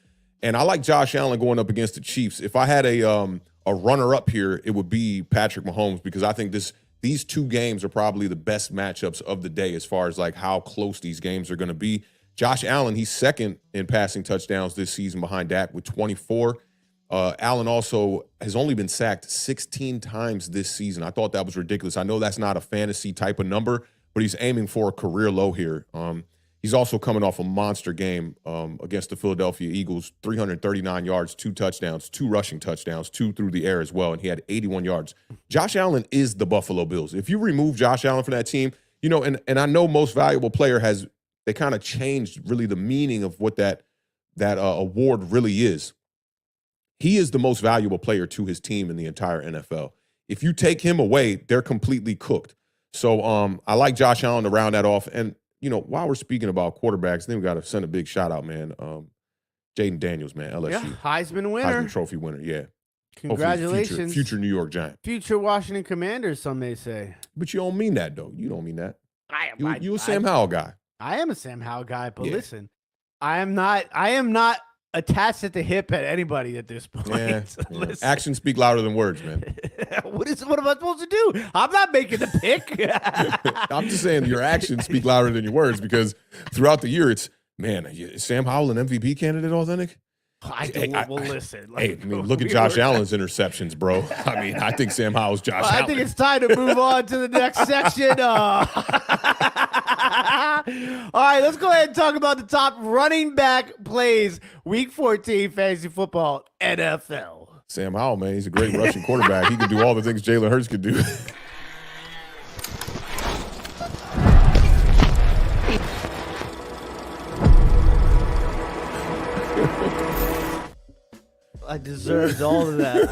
And I like Josh Allen going up against the Chiefs. If I had a runner-up here, it would be Patrick Mahomes, because I think this these two games are probably the best matchups of the day as far as like how close these games are going to be. Josh Allen, he's second in passing touchdowns this season behind Dak with 24. Allen also has only been sacked 16 times this season. I thought that was ridiculous. I know that's not a fantasy type of number, but he's aiming for a career low here. He's also coming off a monster game against the Philadelphia Eagles, 339 yards, 2 touchdowns, 2 rushing touchdowns, 2 through the air as well, and he had 81 yards. Josh Allen is the Buffalo Bills. If you remove Josh Allen from that team, you know, and I know most valuable player they kind of changed really the meaning of what that award really is. He is the most valuable player to his team in the entire NFL. If you take him away, they're completely cooked. So I like Josh Allen to round that off. And, you know, while we're speaking about quarterbacks, then we got to send a big shout out, man. Jaden Daniels, man, LSU. Yeah, Heisman winner. Heisman Trophy winner, yeah. Congratulations. Future New York Giant. Future Washington Commanders, some may say. But you don't mean that, though. You don't mean that. You a Sam Howell guy. I am a Sam Howell guy, but listen, I am not attached at the hip at anybody at this point. Yeah. Actions speak louder than words, man. What am I supposed to do? I'm not making the pick. I'm just saying your actions speak louder than your words because throughout the year, it's, man, is Sam Howell an MVP candidate, Authentic? Listen. Look at Josh Allen's interceptions, bro. I mean, I think Sam Howell's Josh Allen. I think it's time to move on to the next section. All right, let's go ahead and talk about the top running back plays Week 14 fantasy football NFL. Sam Howell, man, he's a great rushing quarterback. He can do all the things Jalen Hurts could do. I deserved all of that.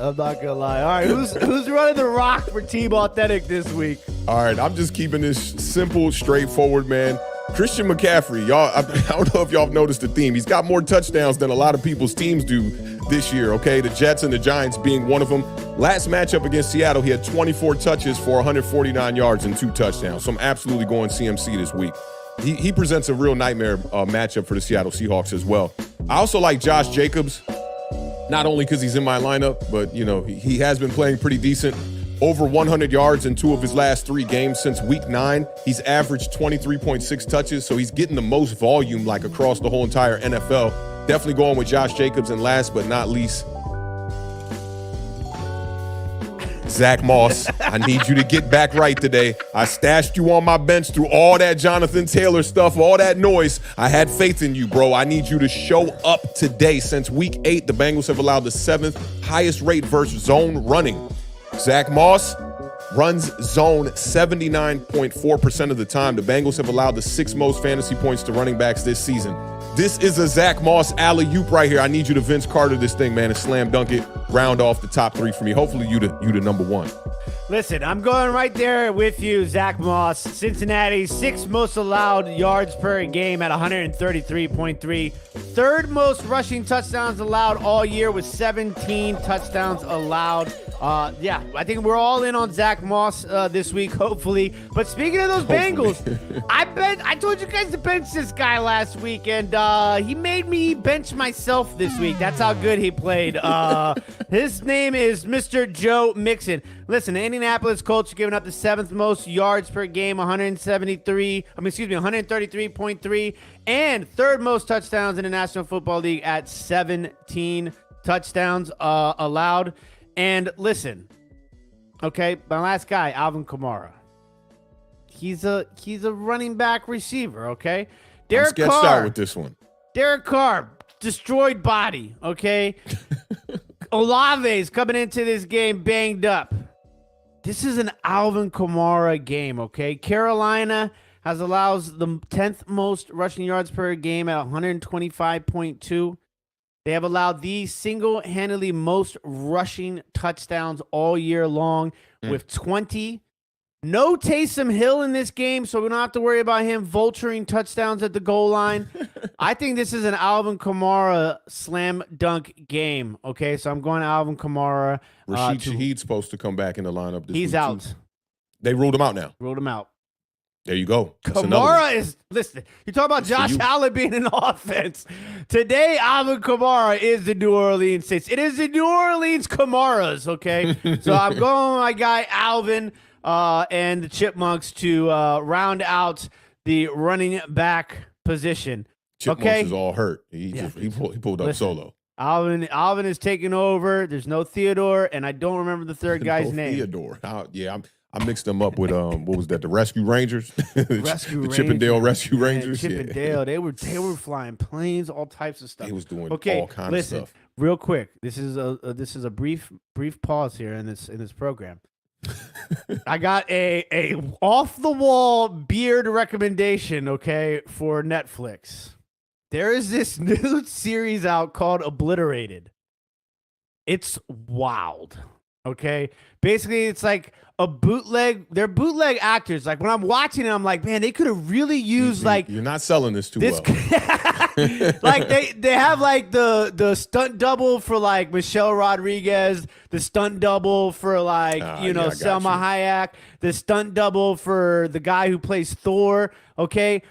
I'm not gonna lie. All right, who's running the rock for Team Awthentic this week? All right, I'm just keeping this simple, straightforward, man. Christian McCaffrey, y'all. I don't know if y'all have noticed the theme. He's got more touchdowns than a lot of people's teams do this year. Okay, the Jets and the Giants being one of them. Last matchup against Seattle, he had 24 touches for 149 yards and 2 touchdowns. So I'm absolutely going CMC this week. He presents a real nightmare matchup for the Seattle Seahawks as well. I also like Josh Jacobs, not only because he's in my lineup, but, you know, he has been playing pretty decent. Over 100 yards in 2 of his last 3 games since week 9. He's averaged 23.6 touches, so he's getting the most volume like across the whole entire NFL. Definitely going with Josh Jacobs, and last but not least, Zach Moss, I need you to get back right today. I stashed you on my bench through all that Jonathan Taylor stuff, all that noise. I had faith in you, bro. I need you to show up today. Since week 8, the Bengals have allowed the 7th highest rate versus zone running. Zach Moss runs zone 79.4% of the time. The Bengals have allowed the 6th most fantasy points to running backs this season. This is a Zach Moss alley-oop right here. I need you to Vince Carter this thing, man, and slam dunk it. Round off the top 3 for me. Hopefully you the number 1. Listen, I'm going right there with you, Zach Moss. Cincinnati, 6th most allowed yards per game at 133.3. 3rd most rushing touchdowns allowed all year with 17 touchdowns allowed. I think we're all in on Zach Moss this week, hopefully. But speaking of those Bengals, I told you guys to bench this guy last week, and he made me bench myself this week. That's how good he played. His name is Mr. Joe Mixon. Listen, the Indianapolis Colts are giving up the 7th most yards per game, 133.3, and 3rd most touchdowns in the National Football League at 17 touchdowns allowed. And listen, okay, my last guy, Alvin Kamara. He's a running back receiver, okay? I'm sketched out with this one. Derek Carr, destroyed body, okay? Olave's coming into this game banged up. This is an Alvin Kamara game, okay? Carolina allows the 10th most rushing yards per game at 125.2. They have allowed the single-handedly most rushing touchdowns all year long with 20. No Taysom Hill in this game, so we don't have to worry about him vulturing touchdowns at the goal line. I think this is an Alvin Kamara slam dunk game. Okay, so I'm going to Alvin Kamara. Rashid Shaheed's supposed to come back in the lineup this week. He's out. Too. They ruled him out now. Ruled him out. There you go. Kamara is, listen, you talk about Josh Allen being an offense. Today, Alvin Kamara is the New Orleans Saints. It is the New Orleans Kamaras, okay? So I'm going with my guy Alvin and the Chipmunks to round out the running back position. Chipmunks is all hurt. He pulled up solo. Alvin is taking over. There's no Theodore, and I don't remember the third guy's name. Theodore. I mixed them up with what was that? The Rescue Rangers, the Chippendale Rescue Rangers. Chippendale. They were flying planes, all types of stuff. They was doing all kinds of stuff. Real quick. This is a brief pause here in this program. I got a off the wall beard recommendation. Okay, for Netflix. There is this new series out called Obliterated. It's wild. Okay. Basically, it's like a bootleg. They're bootleg actors. Like when I'm watching it, I'm like, man, they could have really used like. You're not selling this too well. Like they have like the stunt double for like Michelle Rodriguez, the stunt double for like Selma Hayek, the stunt double for the guy who plays Thor. Okay,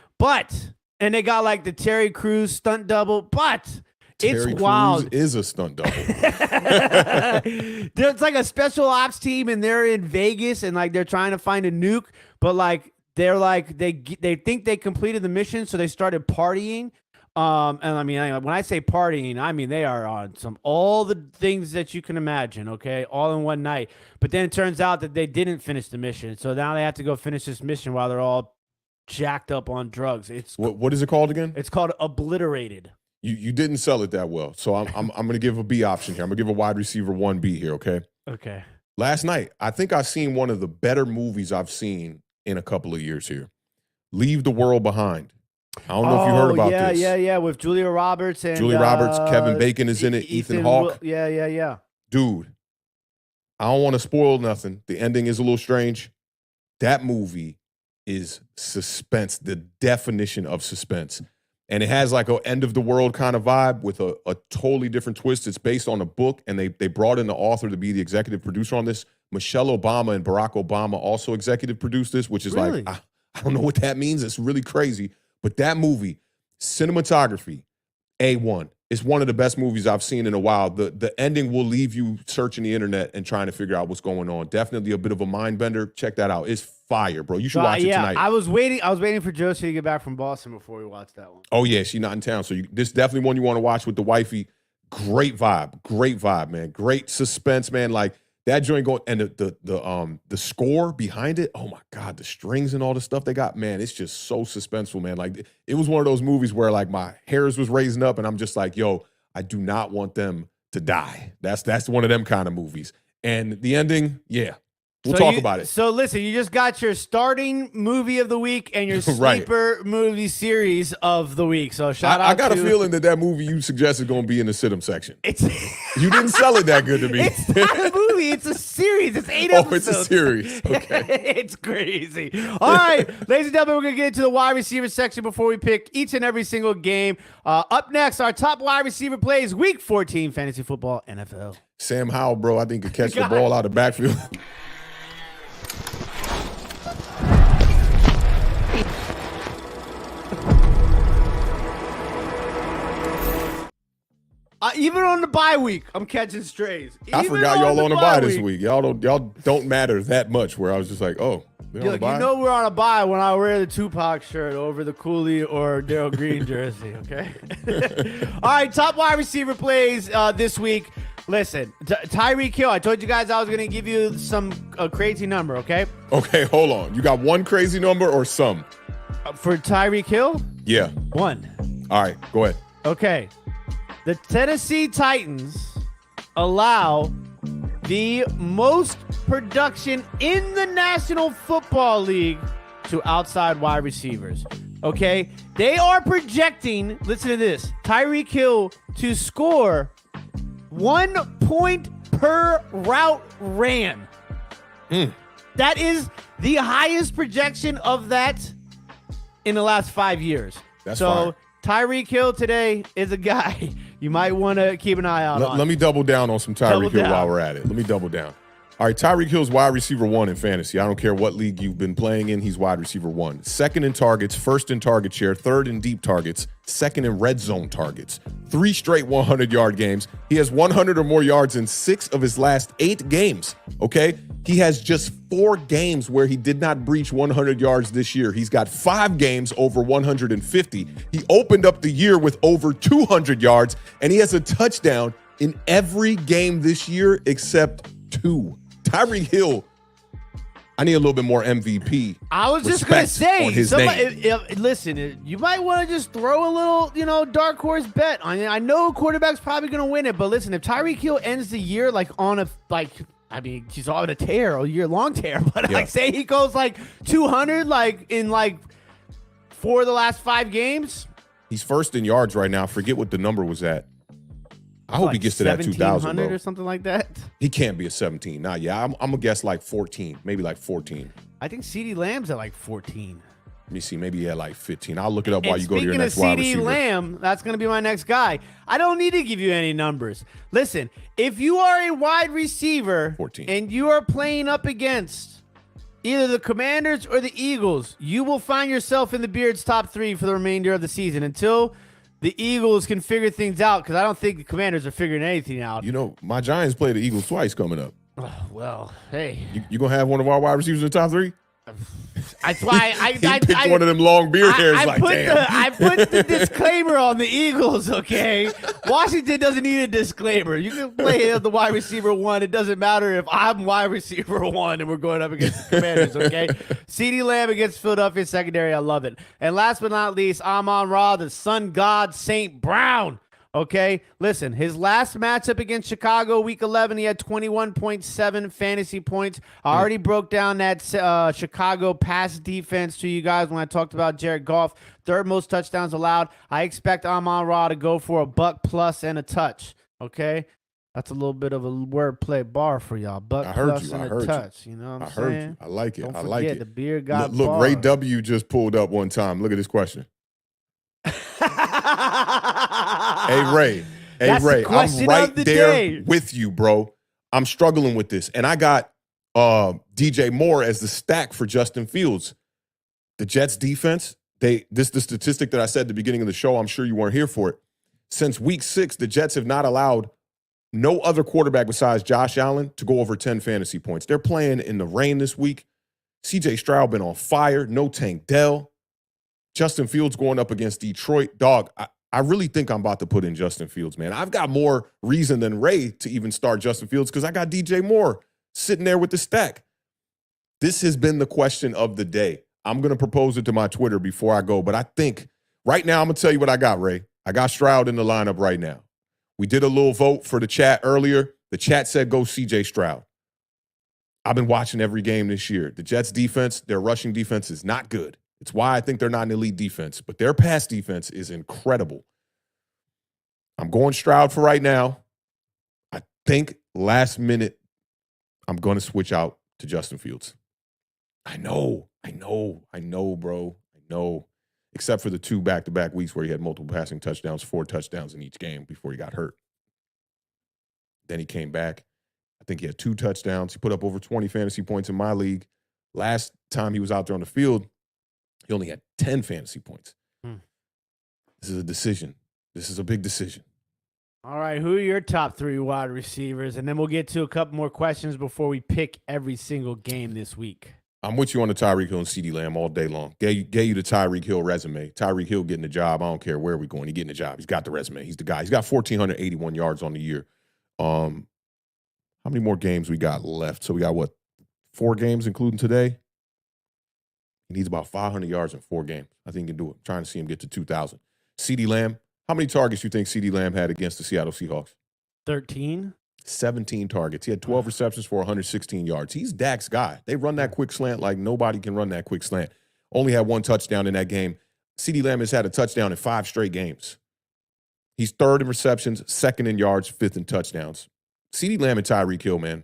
and they got like the Terry Crews stunt double, but. Terry Crews wild. Is a stunt double. It's like a special ops team, and they're in Vegas, and like they're trying to find a nuke, but like they're like they think they completed the mission, so they started partying. And I mean, when I say partying, I mean they are on all the things that you can imagine. Okay, all in one night. But then it turns out that they didn't finish the mission, so now they have to go finish this mission while they're all jacked up on drugs. It's what is it called again? It's called Obliterated. You didn't sell it that well, so I'm going to give a B option here. I'm going to give a wide receiver 1B here, okay? Okay. Last night, I think I've seen one of the better movies I've seen in a couple of years here. Leave the World Behind. I don't know if you heard about this. Yeah, with Julia Roberts and Kevin Bacon is in it, Ethan Hawke. Yeah. Dude, I don't want to spoil nothing. The ending is a little strange. That movie is suspense, the definition of suspense. And it has like an end of the world kind of vibe with a totally different twist. It's based on a book, and they brought in the author to be the executive producer on this. Michelle Obama and Barack Obama also executive produced this, which is really? like, I don't know what that means. It's really crazy. But that movie, cinematography, A1. It's one of the best movies I've seen in a while. The ending will leave you searching the internet and trying to figure out what's going on. Definitely a bit of a mind bender. Check that out. It's fire, bro. You should watch it tonight. I was waiting for Josie to get back from Boston before we watched that one. Oh yeah, she's not in town, so this is definitely one you want to watch with the wifey. Great vibe, man. Great suspense, man. Like that joint going, and the score behind it. Oh my God, the strings and all the stuff they got, man. It's just so suspenseful, man. Like it was one of those movies where like my hairs was raising up, and I'm just like, yo, I do not want them to die. That's one of them kind of movies. And the ending, yeah. We'll talk about it. So listen, you just got your starting movie of the week and your sleeper movie series of the week. So shout out. I got a feeling that movie you suggested is going to be in the sit-em section. You didn't sell it that good to me. It's not a movie. It's a series. It's 8 episodes. Oh, it's a series. Okay. It's crazy. All right, ladies and gentlemen, we're going to get into the wide receiver section before we pick each and every single game. Up next, our top wide receiver plays Week 14 fantasy football NFL. Sam Howell, bro, I think could catch the ball out of the backfield. Even on the bye week, I'm catching strays. I forgot y'all on a bye this week. Y'all don't matter that much. Where I was just like, oh, look, you know we're on a bye when I wear the Tupac shirt over the Cooley or Darryl Green jersey. Okay. All right, top wide receiver plays this week. Listen, Tyreek Hill. I told you guys I was going to give you a crazy number. Okay. Okay, hold on. You got one crazy number or some? For Tyreek Hill? Yeah. One. All right, go ahead. Okay. The Tennessee Titans allow the most production in the National Football League to outside wide receivers. Okay? They are projecting, listen to this, Tyreek Hill to score 1 point per route ran. That is the highest projection of that in the last 5 years. That's fine. Tyreek Hill today is a guy you might want to keep an eye out on. Let me double down on some Tyreek Hill while we're at it. Let me double down. All right, Tyreek Hill's wide receiver 1 in fantasy. I don't care what league you've been playing in, he's wide receiver 1. Second in targets, first in target share, third in deep targets, second in red zone targets. 3 straight 100-yard games. He has 100 or more yards in 6 of his last 8 games, okay? He has just 4 games where he did not breach 100 yards this year. He's got 5 games over 150. He opened up the year with over 200 yards, and he has a touchdown in every game this year except 2. Tyreek Hill, I need a little bit more MVP. I was just going to say, somebody, listen, you might want to just throw a little, dark horse bet. I know quarterback's probably going to win it, but listen, if Tyreek Hill ends the year he's on a tear, a year-long tear, but say he goes 200 in 4 of the last 5 games. He's first in yards right now. Forget what the number was at. I hope he gets to that 2,000, bro. Or something like that. He can't be a 17. Nah, yeah, I'm going to guess 14, maybe 14. I think CeeDee Lamb's at 14. Let me see, maybe he had 15. I'll look it up while you go to your next wide receiver. Speaking of CeeDee Lamb, that's going to be my next guy. I don't need to give you any numbers. Listen, if you are a wide receiver 14. And you are playing up against either the Commanders or the Eagles, you will find yourself in the Beard's top 3 for the remainder of the season until the Eagles can figure things out, because I don't think the Commanders are figuring anything out. My Giants play the Eagles twice coming up. Well, hey. You going to have one of our wide receivers in the top 3? That's why I picked one of them long beard hairs. I put the disclaimer on the Eagles, okay? Washington doesn't need a disclaimer. You can play the wide receiver 1. It doesn't matter if I'm wide receiver 1 and we're going up against the Commanders, okay? CeeDee Lamb against Philadelphia secondary. I love it. And last but not least, Amon-Ra, the sun god, St. Brown. Okay, listen, his last matchup against Chicago, week 11, he had 21.7 fantasy points. I already broke down that Chicago pass defense to you guys when I talked about Jared Goff. 3rd most touchdowns allowed. I expect Amon-Ra to go for a $1+ and a touch. Okay, that's a little bit of a wordplay bar for y'all. $1+ and a touch. You know what I'm saying? I heard you. I like it. Don't I like forget, it. The Beard got Look, bars. Ray W just pulled up one time. Look at this question. Hey, Ray. That's Ray. The I'm right there day. with you, bro. I'm struggling with this. And I got DJ Moore as the stack for Justin Fields. The Jets defense, this is the statistic that I said at the beginning of the show. I'm sure you weren't here for it. Since week 6, the Jets have not allowed no other quarterback besides Josh Allen to go over 10 fantasy points. They're playing in the rain this week. CJ Stroud been on fire. No Tank Dell. Justin Fields going up against Detroit. Dog, I really think I'm about to put in Justin Fields, man. I've got more reason than Ray to even start Justin Fields because I got DJ Moore sitting there with the stack. This has been the question of the day. I'm going to propose it to my Twitter before I go, but I think right now I'm going to tell you what I got, Ray. I got Stroud in the lineup right now. We did a little vote for the chat earlier. The chat said go CJ Stroud. I've been watching every game this year. The Jets defense, their rushing defense is not good. It's why I think they're not an elite defense, but their pass defense is incredible. I'm going Stroud for right now. I think last minute I'm going to switch out to Justin Fields. I know, bro. I know. Except for the 2 back-to-back weeks where he had multiple passing touchdowns, 4 touchdowns in each game before he got hurt. Then he came back. I think he had 2 touchdowns. He put up over 20 fantasy points in my league. Last time he was out there on the field, he only had 10 fantasy points. This is a decision. This is a big decision. All right, who are your top 3 wide receivers? And then we'll get to a couple more questions before we pick every single game this week. I'm with you on the Tyreek Hill and CeeDee Lamb all day long. Gave you the Tyreek Hill resume. Tyreek Hill getting the job. I don't care where we're going. He's getting the job. He's got the resume. He's the guy. He's got 1,481 yards on the year. How many more games we got left? So we got, 4 games including today? He needs about 500 yards in 4 games. I think he can do it. I'm trying to see him get to 2,000. CeeDee Lamb, how many targets do you think CeeDee Lamb had against the Seattle Seahawks? 13. 17 targets. He had 12 receptions for 116 yards. He's Dak's guy. They run that quick slant like nobody can run that quick slant. Only had 1 touchdown in that game. CeeDee Lamb has had a touchdown in 5 straight games. He's 3rd in receptions, 2nd in yards, 5th in touchdowns. CeeDee Lamb and Tyreek Hill, man,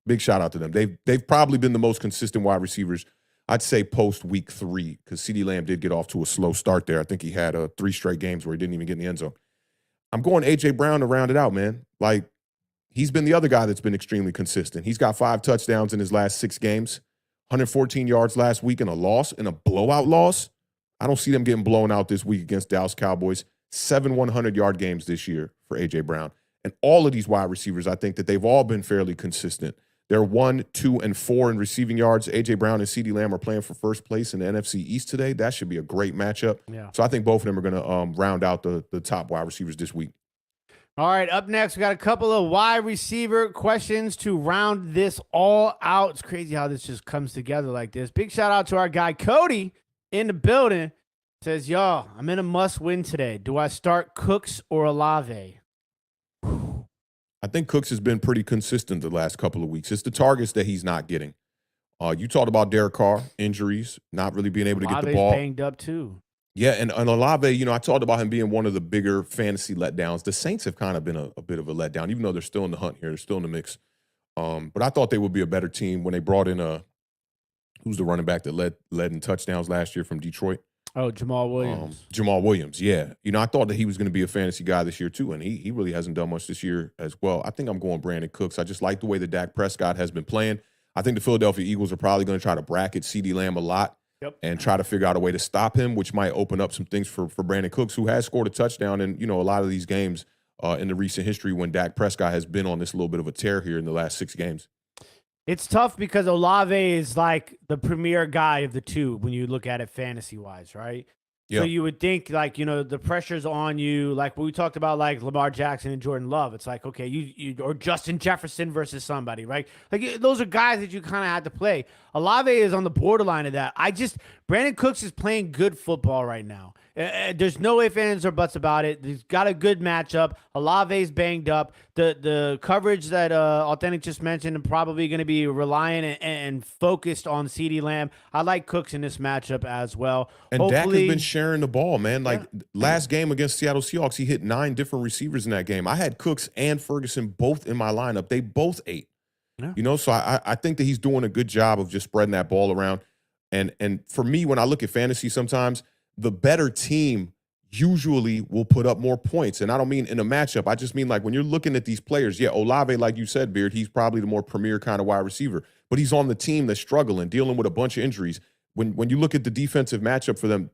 big shout out to them. They've probably been the most consistent wide receivers, I'd say, post week 3, because CeeDee Lamb did get off to a slow start there. I think he had 3 straight games where he didn't even get in the end zone. I'm going A.J. Brown to round it out, man. Like, he's been the other guy that's been extremely consistent. He's got 5 touchdowns in his last 6 games, 114 yards last week in a loss, in a blowout loss. I don't see them getting blown out this week against Dallas Cowboys. 7 100-yard games this year for A.J. Brown. And all of these wide receivers, I think that they've all been fairly consistent. They're 1, 2, and 4 in receiving yards. A.J. Brown and CeeDee Lamb are playing for first place in the NFC East today. That should be a great matchup. Yeah. So I think both of them are going to round out the top wide receivers this week. All right, up next, we got a couple of wide receiver questions to round this all out. It's crazy how this just comes together like this. Big shout out to our guy Cody in the building. Says, yo, I'm in a must-win today. Do I start Cooks or Olave? I think Cooks has been pretty consistent the last couple of weeks. It's the targets that he's not getting. You talked about Derek Carr, injuries, not really being able to get the ball. Olave's banged up too. Yeah, and Olave, you know, I talked about him being one of the bigger fantasy letdowns. The Saints have kind of been a bit of a letdown, even though they're still in the hunt here. They're still in the mix. But I thought they would be a better team when they brought in who's the running back that led in touchdowns last year from Detroit? Oh, Jamal Williams. Jamal Williams, yeah. You know, I thought that he was going to be a fantasy guy this year too, and he really hasn't done much this year as well. I think I'm going Brandon Cooks. I just like the way that Dak Prescott has been playing. I think the Philadelphia Eagles are probably going to try to bracket CeeDee Lamb a lot and try to figure out a way to stop him, which might open up some things for Brandon Cooks, who has scored a touchdown in, you know, a lot of these games in the recent history when Dak Prescott has been on this little bit of a tear here in the last 6 games. It's tough because Olave is like the premier guy of the two when you look at it fantasy-wise, right? So you would think, like, you know, the pressure's on you. Like we talked about, like Lamar Jackson and Jordan Love. It's like, okay, you or Justin Jefferson versus somebody, right? Like those are guys that you kind of had to play. Olave is on the borderline of that. Brandon Cooks is playing good football right now. There's no ifs, ands, or buts about it. He's got a good matchup. Olave's banged up. The coverage that Awthentik just mentioned are probably going to be reliant and focused on CeeDee Lamb. I like Cooks in this matchup as well. And Dak has been sharing the ball, man. Like last game against Seattle Seahawks, he hit 9 different receivers in that game. I had Cooks and Ferguson both in my lineup. They both ate. Yeah. You know, so I think that he's doing a good job of just spreading that ball around. And for me, when I look at fantasy sometimes, the better team usually will put up more points. And I don't mean in a matchup. I just mean like when you're looking at these players, yeah, Olave, like you said, Beard, he's probably the more premier kind of wide receiver. But he's on the team that's struggling, dealing with a bunch of injuries. When you look at the defensive matchup for them,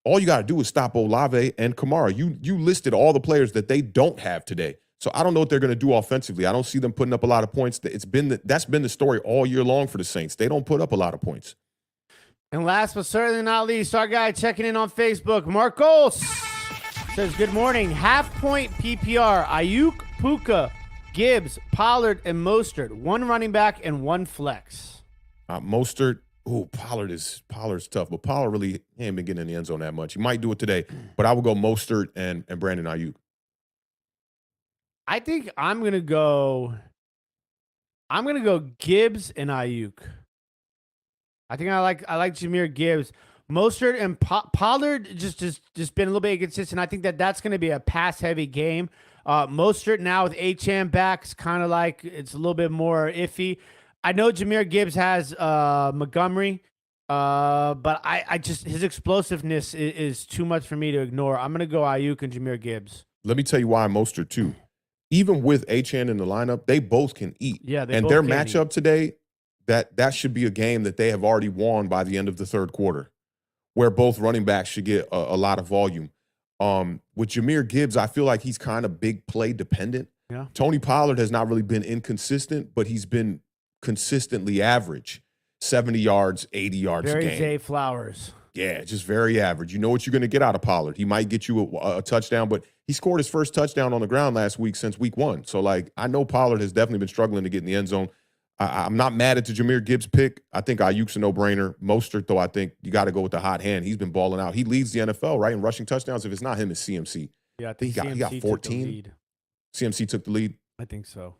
all you got to do is stop Olave and Kamara. You listed all the players that they don't have today. So I don't know what they're going to do offensively. I don't see them putting up a lot of points. That's been the story all year long for the Saints. They don't put up a lot of points. And last but certainly not least, our guy checking in on Facebook, Marcos, says, good morning. Half-point PPR, Ayuk, Puka, Gibbs, Pollard, and Mostert. 1 running back and 1 flex. Mostert, Pollard's tough, but Pollard really ain't been getting in the end zone that much. He might do it today, but I would go Mostert and Brandon Ayuk. I think I'm gonna go Gibbs and Ayuk. I think I like Jahmyr Gibbs. Mostert and Pollard just been a little bit inconsistent. I think that's going to be a pass-heavy game. Mostert now with HM back is kind of like it's a little bit more iffy. I know Jahmyr Gibbs has Montgomery, but I just his explosiveness is too much for me to ignore. I'm going to go Ayuk and Jahmyr Gibbs. Let me tell you why Mostert too. Even with HN in the lineup, they both can eat. Yeah, and their matchup today. That should be a game that they have already won by the end of the third quarter, where both running backs should get a lot of volume. With Jahmyr Gibbs, I feel like he's kind of big play dependent. Yeah. Tony Pollard has not really been inconsistent, but he's been consistently average. 70 yards, 80 yards a game. Very Zay Flowers. Yeah, just very average. You know what you're going to get out of Pollard. He might get you a touchdown, but he scored his first touchdown on the ground last week since week 1. So, like, I know Pollard has definitely been struggling to get in the end zone. I'm not mad at the Jahmyr Gibbs pick. I think Ayuk's a no-brainer. Mostert, though, I think you got to go with the hot hand. He's been balling out. He leads the NFL, right, in rushing touchdowns. If it's not him, it's CMC. Yeah, I think he got 14. CMC took the lead. I think so.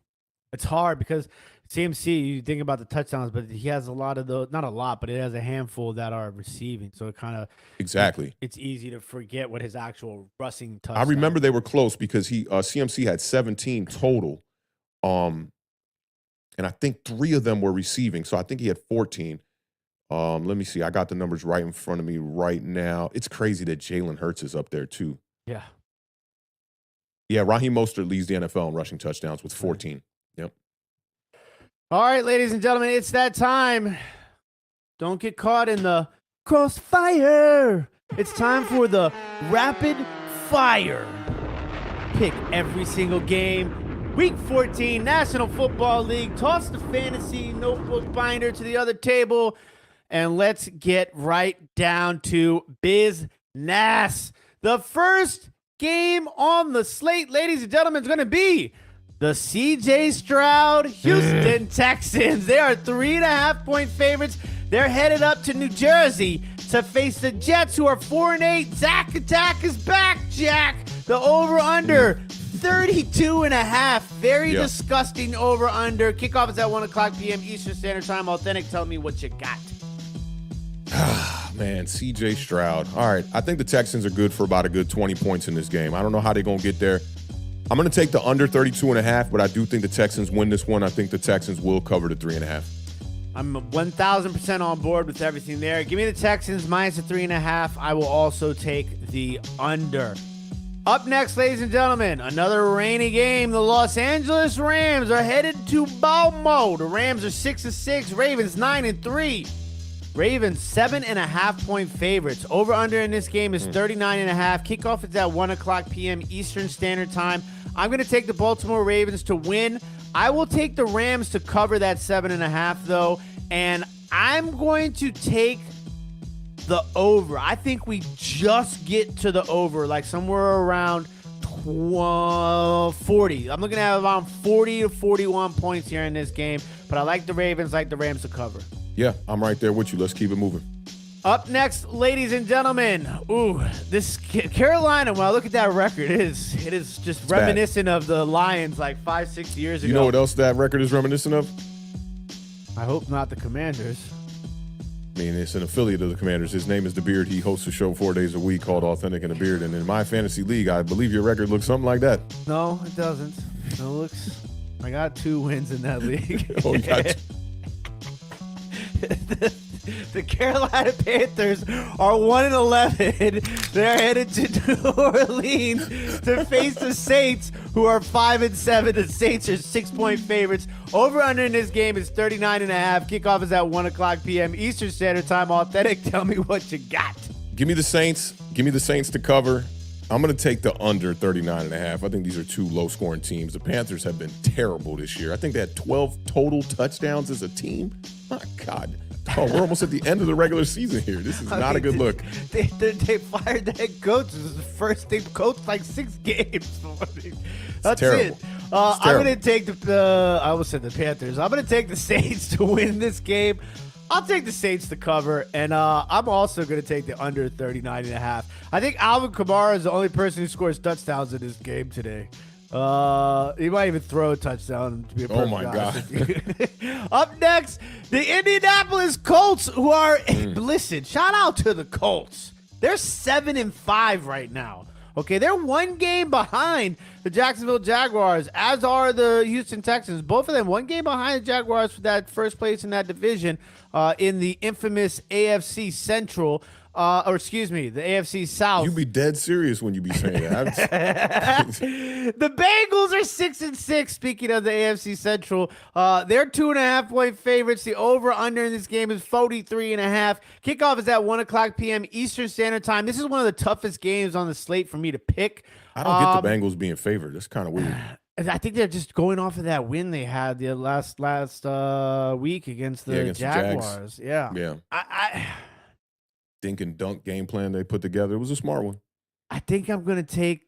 It's hard because CMC, you think about the touchdowns, but he has a lot of those, not a lot, but it has a handful that are receiving. So it kind of it's easy to forget what his actual rushing touchdowns. I remember they were close because CMC had 17 total. And I think 3 of them were receiving. So I think he had 14. Let me see. I got the numbers right in front of me right now. It's crazy that Jalen Hurts is up there too. Yeah. Yeah, Raheem Mostert leads the NFL in rushing touchdowns with 14. Yep. All right, ladies and gentlemen, it's that time. Don't get caught in the crossfire. It's time for the rapid fire. Pick every single game. Week 14, National Football League. Toss the fantasy notebook binder to the other table. And let's get right down to business. The first game on the slate, ladies and gentlemen, is going to be the C.J. Stroud Houston Texans. They are 3.5-point favorites. They're headed up to New Jersey to face the Jets, who are 4-8. Zach Attack is back, Jack. The over-under, 32.5. Very disgusting over-under. Kickoff is at 1 o'clock p.m. Eastern Standard Time. Authentic, tell me what you got. Man, C.J. Stroud. All right, I think the Texans are good for about a good 20 points in this game. I don't know how they're going to get there. I'm going to take the under 32.5, but I do think the Texans win this one. I think the Texans will cover the 3.5. I'm 1,000% on board with everything there. Give me the Texans minus the 3.5. I will also take the under. Up next, ladies and gentlemen, another rainy game. The Los Angeles Rams are headed to Baltimore. The Rams are 6-6. Ravens 9-3. Ravens 7.5-point favorites. Over under in this game is 39.5. Kickoff is at 1 o'clock p.m. Eastern Standard Time. I'm going to take the Baltimore Ravens to win. I will take the Rams to cover that 7.5 though, and I'm going to take the over. I think we just get to the over, like somewhere around 40. I'm looking at around 40 to 41 points here in this game, but I like the Ravens, like the Rams to cover. Yeah, I'm right there with you. Let's keep it moving. Up next, ladies and gentlemen, this Carolina, when I look at that record, it is just it's reminiscent bad. Of the Lions like 5-6 years ago. You know what else that record is reminiscent of? I hope not the Commanders. I mean, it's an affiliate of the Commanders. His name is The Beard. He hosts a show 4 days a week called Awthentik and The Beard. And in my fantasy league, I believe your record looks something like that. No, it doesn't. I got 2 wins in that league. Oh, you got The Carolina Panthers are 1-11. They're headed to New Orleans to face the Saints, who are 5-7. The Saints are 6-point favorites. Over under in this game is 39.5. Kickoff is at 1 o'clock p.m. Eastern Standard Time. Authentic, tell me what you got. Give me the Saints. Give me the Saints to cover. I'm going to take the under 39.5. I think these are 2 low-scoring teams. The Panthers have been terrible this year. I think they had 12 total touchdowns as a team. My God. Oh, we're almost at the end of the regular season here. This is not a good look. They fired the head coach. This is the first they've coached like 6 games. That's terrible. it. I'm going to take I almost said the Panthers. I'm going to take the Saints to win this game. I'll take the Saints to cover, and I'm also going to take the under 39.5. I think Alvin Kamara is the only person who scores touchdowns in this game today. He might even throw a touchdown, to be a perfect honest with you. Up next, the Indianapolis Colts, who are listen, shout out to the Colts. They're 7-5 right now. Okay, they're 1 game behind the Jacksonville Jaguars, as are the Houston Texans. Both of them 1 game behind the Jaguars for that first place in that division in the infamous AFC Central. The AFC South. You be dead serious when you be saying that. The Bengals are 6-6. Speaking of the AFC Central, they're 2.5-point favorites. The over/under in this game is 43.5. Kickoff is at 1 o'clock p.m. Eastern Standard Time. This is one of the toughest games on the slate for me to pick. I don't get the Bengals being favored. That's kind of weird. I think they're just going off of that win they had the last week against the Jaguars. Yeah. I dink and dunk game plan they put together. It was a smart one. I think I'm going to take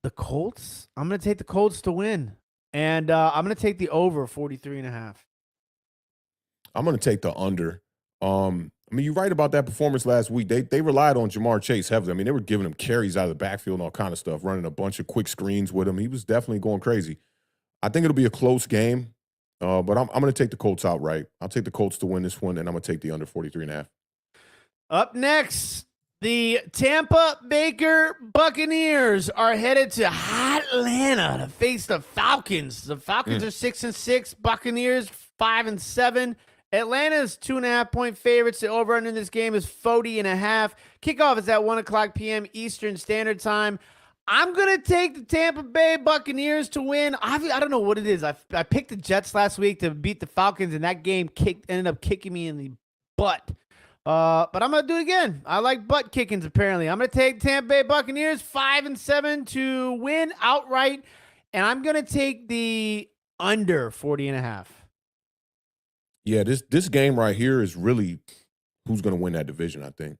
the Colts. I'm going to take the Colts to win. And I'm going to take the over 43.5. I'm going to take the under. You're right about that performance last week. They relied on Jamar Chase heavily. I mean, they were giving him carries out of the backfield and all kind of stuff, running a bunch of quick screens with him. He was definitely going crazy. I think it'll be a close game, but I'm going to take the Colts outright. I'll take the Colts to win this one, and I'm going to take the under 43.5. Up next, the Tampa Baker Buccaneers are headed to Atlanta to face the Falcons. The Falcons are 6-6. Buccaneers 5-7. Atlanta's 2.5-point favorites. The over-under in this game is 40.5. Kickoff is at 1 o'clock p.m. Eastern Standard Time. I'm going to take the Tampa Bay Buccaneers to win. I don't know what it is. I picked the Jets last week to beat the Falcons, and that game ended up kicking me in the butt. But I'm going to do it again. I like butt kickings, apparently. I'm going to take Tampa Bay Buccaneers 5-7 to win outright, and I'm going to take the under 40.5. Yeah, this game right here is really who's going to win that division, I think.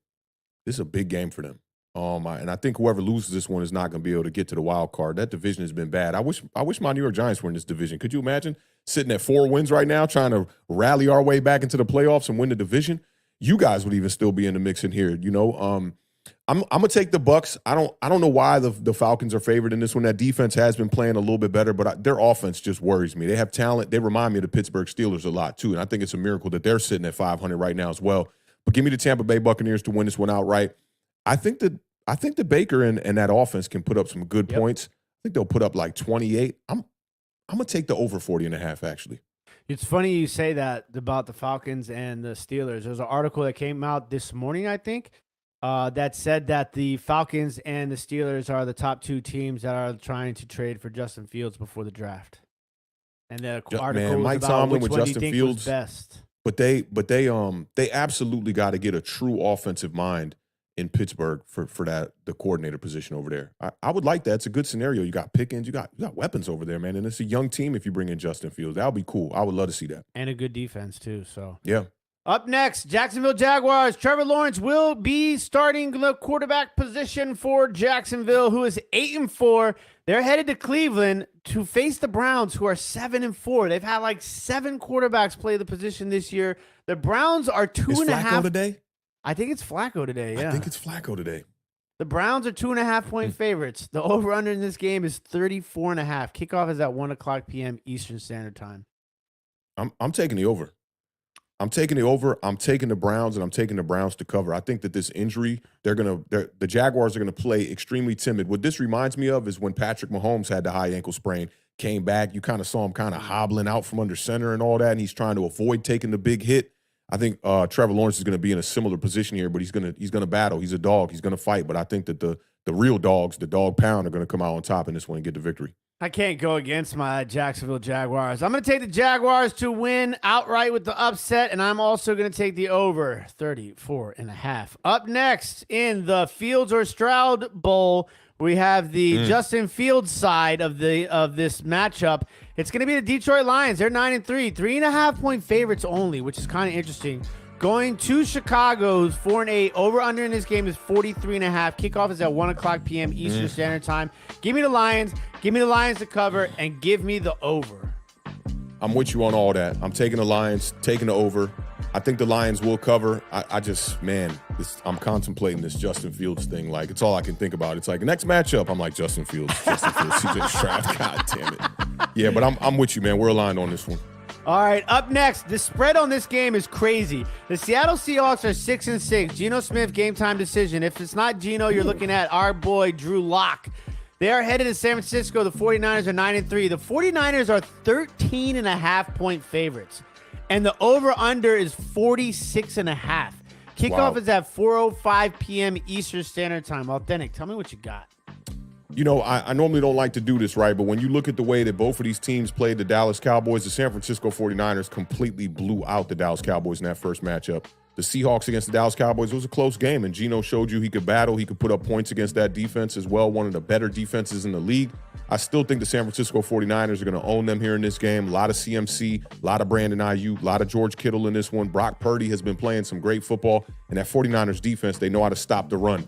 This is a big game for them. And I think whoever loses this one is not going to be able to get to the wild card. That division has been bad. I wish my New York Giants were in this division. Could you imagine sitting at 4 wins right now, trying to rally our way back into the playoffs and win the division? You guys would even still be in the mix in here. I'm gonna take the Bucks. I don't know why the Falcons are favored in this one. That defense has been playing a little bit better, but their offense just worries me. They have talent. They remind me of the Pittsburgh Steelers a lot too, and I think it's a miracle that they're sitting at 500 right now as well. But give me the Tampa Bay Buccaneers to win this one outright. I think that Baker and that offense can put up some good points. I think they'll put up like 28. I'm gonna take the over 40.5 actually. It's funny you say that about the Falcons and the Steelers. There's an article that came out this morning, I think, that said that the Falcons and the Steelers are the top 2 teams that are trying to trade for Justin Fields before the draft. And the article was Mike about Tomlin which with one Justin do you think Fields was best. But they absolutely got to get a true offensive mind in Pittsburgh for the coordinator position over there. I would like that. It's a good scenario. You got Pickens, you got weapons over there, man. And it's a young team if you bring in Justin Fields. That would be cool. I would love to see that. And a good defense too. So yeah. Up next, Jacksonville Jaguars. Trevor Lawrence will be starting the quarterback position for Jacksonville, who is 8-4. They're headed to Cleveland to face the Browns, who are 7-4. They've had like 7 quarterbacks play the position this year. The Browns are 2.5. Flacco today? I think it's Flacco today, yeah. I think it's Flacco today. The Browns are 2.5 point favorites. The over-under in this game is 34.5. Kickoff is at 1:00 p.m. Eastern Standard Time. I'm taking the over. I'm taking the over. I'm taking the Browns, and I'm taking the Browns to cover. I think that this injury, the Jaguars are going to play extremely timid. What this reminds me of is when Patrick Mahomes had the high ankle sprain, came back. You kind of saw him kind of hobbling out from under center and all that, and he's trying to avoid taking the big hit. I think Trevor Lawrence is going to be in a similar position here, but he's going to battle. He's a dog. He's going to fight. But I think that the real dogs, the dog pound, are going to come out on top in this one and get the victory. I can't go against my Jacksonville Jaguars. I'm going to take the Jaguars to win outright with the upset, and I'm also going to take the over 34.5. Up next in the Fields or Stroud Bowl, we have the Justin Fields side of this matchup. It's going to be the Detroit Lions. They're 9-3, 3.5 point favorites only, which is kind of interesting. Going to Chicago's 4-8. Over under in this game is 43.5. Kickoff is at 1:00 p.m. Eastern Standard Time. Give me the Lions. Give me the Lions to cover, and give me the over. I'm with you on all that. I'm taking the Lions, taking the over. I think the Lions will cover. I'm contemplating this Justin Fields thing. Like, it's all I can think about. It's like, next matchup, I'm like, Justin Fields, CJ Stroud. God damn it. Yeah, but I'm with you, man. We're aligned on this one. All right, up next, the spread on this game is crazy. The Seattle Seahawks are 6-6. Geno Smith, game time decision. If it's not Geno, you're looking at our boy Drew Lock. They are headed to San Francisco. The 49ers are 9-3. The 49ers are 13.5 point favorites. And the over-under is 46.5. Kickoff is at 4:05 p.m. Eastern Standard Time. Awthentik, tell me what you got. You know, I normally don't like to do this, right? But when you look at the way that both of these teams played the Dallas Cowboys, the San Francisco 49ers completely blew out the Dallas Cowboys in that first matchup. The Seahawks against the Dallas Cowboys, it was a close game, and Geno showed you he could battle. He could put up points against that defense as well, one of the better defenses in the league. I still think the San Francisco 49ers are going to own them here in this game. A lot of CMC, a lot of Brandon Ayuk, a lot of George Kittle in this one. Brock Purdy has been playing some great football, and that 49ers defense, they know how to stop the run.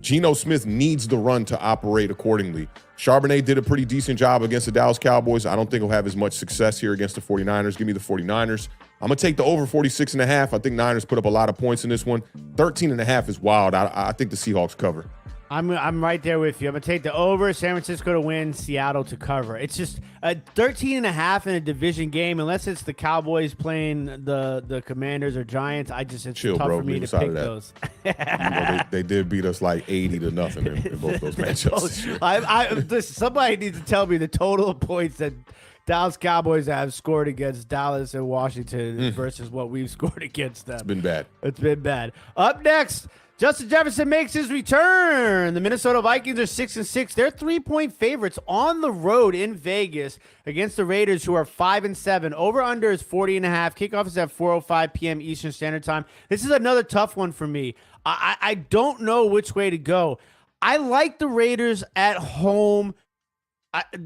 Geno Smith needs the run to operate accordingly. Charbonnet did a pretty decent job against the Dallas Cowboys. I don't think he'll have as much success here against the 49ers. Give me the 49ers. I'm going to take the over 46.5. I think Niners put up a lot of points in this one. 13.5 is wild. I think the Seahawks cover. I'm right there with you. I'm going to take the over, San Francisco to win, Seattle to cover. It's just a 13.5 in a division game, unless it's the Cowboys playing the Commanders or Giants. It's Chill, tough bro. for me to pick those. They did beat us like 80-0 in both those matchups. Somebody needs to tell me the total of points that Dallas Cowboys have scored against Dallas and Washington versus what we've scored against them. It's been bad. It's been bad. Up next, Justin Jefferson makes his return. The Minnesota Vikings are 6-6. They're 3-point favorites on the road in Vegas against the Raiders, who are 5-7. Over/under is 40.5. Kickoff is at 4:05 p.m. Eastern Standard Time. This is another tough one for me. I don't know which way to go. I like the Raiders at home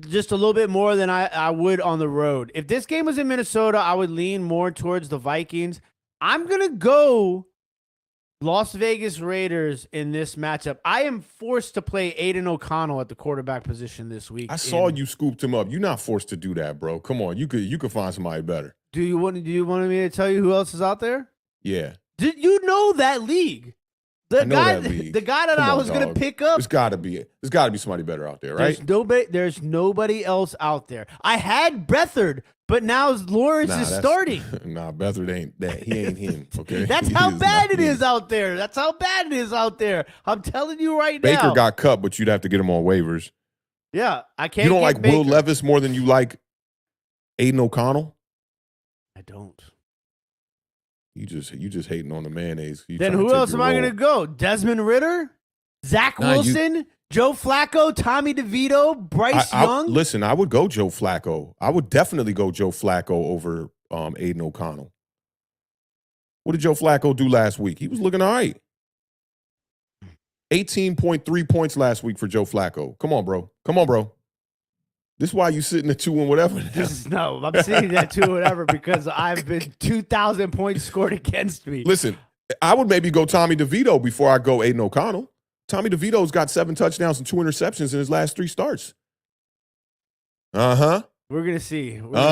just a little bit more than I would on the road. If this game was in Minnesota, I would lean more towards the Vikings. I'm going to go Las Vegas Raiders in this matchup. I am forced to play Aiden O'Connell at the quarterback position this week. I saw you scooped him up. You're not forced to do that, bro. Come on, you could find somebody better. Do you want me to tell you who else is out there? Yeah. Did you know that league? The guy that I was going to pick up. There's got to be somebody better out there, right? There's nobody else out there. I had Beathard, but now Lawrence is starting. Nah, Beathard ain't that. He ain't him. Okay. That's how bad it is out there. That's how bad it is out there. I'm telling you right now. Baker got cut, but you'd have to get him on waivers. Yeah, I can't. You don't like Baker. Will Levis more than you like Aiden O'Connell? I don't. You just hating on the mayonnaise. Then who else am I going to go? Desmond Ridder? Zach Wilson? Joe Flacco? Tommy DeVito? Bryce Young? Listen, I would go Joe Flacco. I would definitely go Joe Flacco over Aiden O'Connell. What did Joe Flacco do last week? He was looking all right. 18.3 points last week for Joe Flacco. Come on, bro. This is why you sitting at 2 and whatever. No, I'm sitting at 2 and whatever because I've been 2,000 points scored against me. Listen, I would maybe go Tommy DeVito before I go Aiden O'Connell. Tommy DeVito's got 7 touchdowns and 2 interceptions in his last 3 starts. We're going to see. I'm going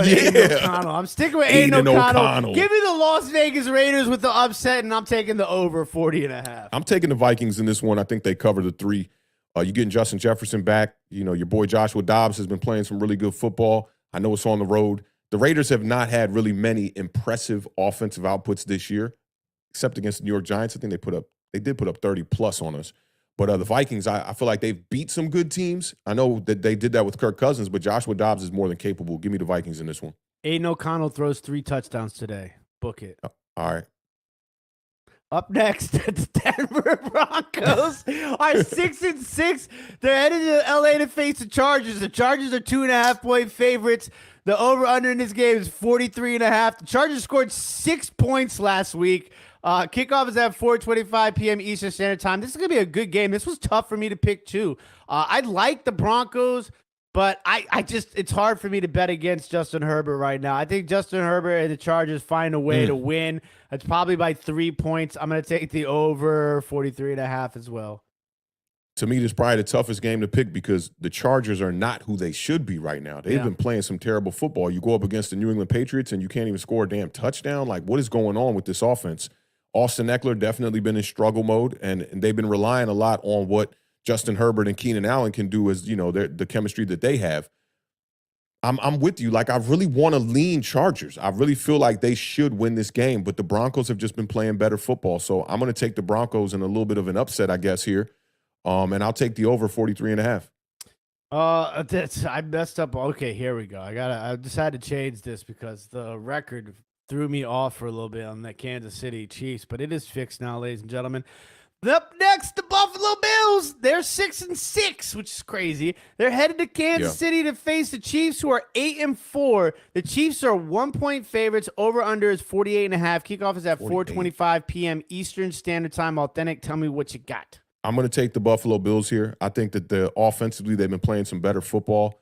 Aiden O'Connell. I'm sticking with Aiden O'Connell. Give me the Las Vegas Raiders with the upset, and I'm taking the over 40.5. I'm taking the Vikings in this one. I think they cover the 3. You're getting Justin Jefferson back. You know, your boy Joshua Dobbs has been playing some really good football. I know it's on the road. The Raiders have not had really many impressive offensive outputs this year, except against the New York Giants. I think they did put up 30+ on us. But the Vikings, I feel like they've beat some good teams. I know that they did that with Kirk Cousins, but Joshua Dobbs is more than capable. Give me the Vikings in this one. Aiden O'Connell throws 3 touchdowns today. Book it. All right. Up next, the Denver Broncos are 6-6. They're headed to LA to face the Chargers. The Chargers are 2.5-point favorites. The over/under in this game is 43.5. The Chargers scored 6 points last week. Kickoff is at 4:25 p.m. Eastern Standard Time. This is going to be a good game. This was tough for me to pick, too. I like the Broncos, but it's hard for me to bet against Justin Herbert right now. I think Justin Herbert and the Chargers find a way to win. It's probably by 3 points. I'm going to take the over 43.5 as well. To me, this is probably the toughest game to pick because the Chargers are not who they should be right now. They've been playing some terrible football. You go up against the New England Patriots and you can't even score a damn touchdown. Like, what is going on with this offense? Austin Eckler definitely been in struggle mode, and they've been relying a lot on what Justin Herbert and Keenan Allen can do as, you know, the chemistry that they have. I'm with you. Like, I really want to lean Chargers. I really feel like they should win this game, but the Broncos have just been playing better football. So I'm going to take the Broncos in a little bit of an upset, I guess, here. And I'll take the over 43.5. I messed up. Okay, here we go. I decided to change this because the record threw me off for a little bit on the Kansas City Chiefs, but it is fixed now, ladies and gentlemen. Up next, the Buffalo Bills. They're 6-6, which is crazy. They're headed to Kansas City to face the Chiefs, who are 8-4. The Chiefs are 1-point favorites. Over/under is 48.5. Kickoff is at 4:25 p.m. Eastern Standard Time. Authentic, tell me what you got. I'm going to take the Buffalo Bills here. I think that offensively they've been playing some better football.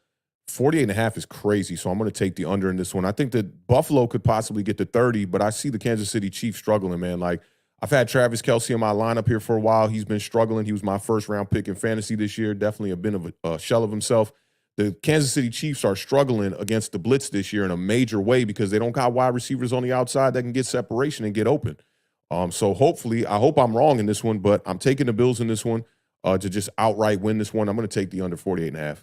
48.5 is crazy, so I'm going to take the under in this one. I think that Buffalo could possibly get to 30, but I see the Kansas City Chiefs struggling, man. Like, I've had Travis Kelce in my lineup here for a while. He's been struggling. He was my first-round pick in fantasy this year. Definitely a bit of a shell of himself. The Kansas City Chiefs are struggling against the blitz this year in a major way because they don't got wide receivers on the outside that can get separation and get open. So hopefully, I hope I'm wrong in this one, but I'm taking the Bills in this one to just outright win this one. I'm going to take the under 48.5.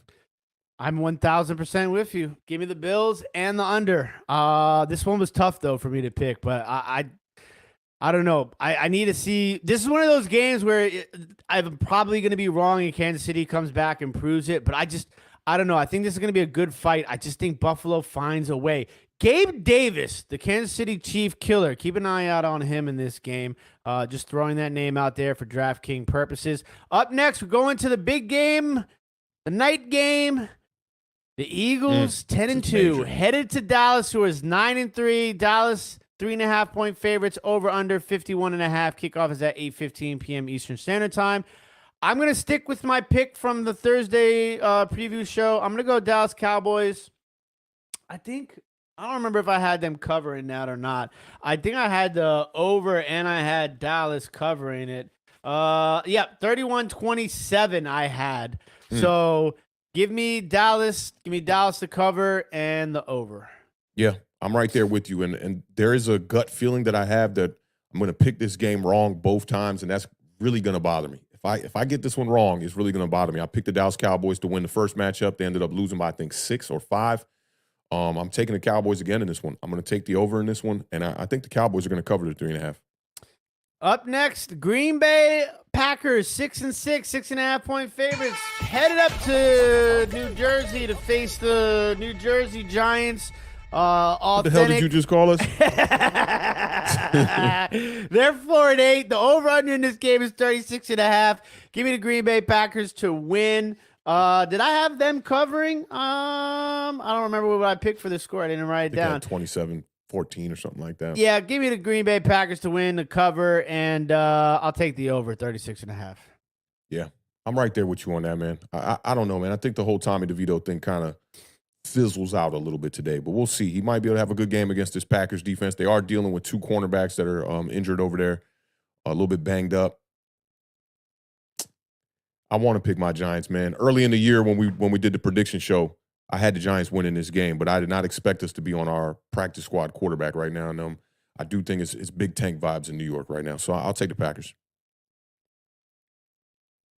I'm 1,000% with you. Give me the Bills and the under. This one was tough, though, for me to pick, but I don't know. I need to see. This is one of those games where I'm probably going to be wrong and Kansas City comes back and proves it. But I don't know. I think this is going to be a good fight. I just think Buffalo finds a way. Gabe Davis, the Kansas City Chief killer. Keep an eye out on him in this game. Just throwing that name out there for DraftKings purposes. Up next, we're going to the big game, the night game. The Eagles 10-2 headed to Dallas, who is 9-3. Dallas 3.5-point favorites, over under 51.5. Kickoff is at 8:15 p.m. Eastern Standard Time. I'm gonna stick with my pick from the Thursday preview show. I'm gonna go Dallas Cowboys. I don't remember if I had them covering that or not. I think I had the over and I had Dallas covering it. 31-27 I had. So give me Dallas to cover and the over. Yeah, I'm right there with you. And there is a gut feeling that I have that I'm going to pick this game wrong both times, and that's really going to bother me. If I get this one wrong, it's really going to bother me. I picked the Dallas Cowboys to win the first matchup. They ended up losing by, I think, 6 or 5. I'm taking the Cowboys again in this one. I'm going to take the over in this one, and I think the Cowboys are going to cover the 3.5. Up next, Green Bay Packers, 6-6, 6.5-point favorites, headed up to New Jersey to face the New Jersey Giants. What the hell did you just call us? They're 4-8. The over-under in this game is 36.5. Give me the Green Bay Packers to win. Did I have them covering? I don't remember what I picked for the score. I didn't write it down. 27-14 or something like that. Yeah, give me the Green Bay Packers to win, the cover, and I'll take the over, 36.5. Yeah, I'm right there with you on that, man. I don't know, man. I think the whole Tommy DeVito thing kind of fizzles out a little bit today, but we'll see. He might be able to have a good game against this Packers defense. They are dealing with 2 cornerbacks that are injured over there, a little bit banged up. I want to pick my Giants, man. Early in the year when we did the prediction show, I had the Giants winning this game, but I did not expect us to be on our practice squad quarterback right now. And I do think it's big tank vibes in New York right now, so I'll take the Packers.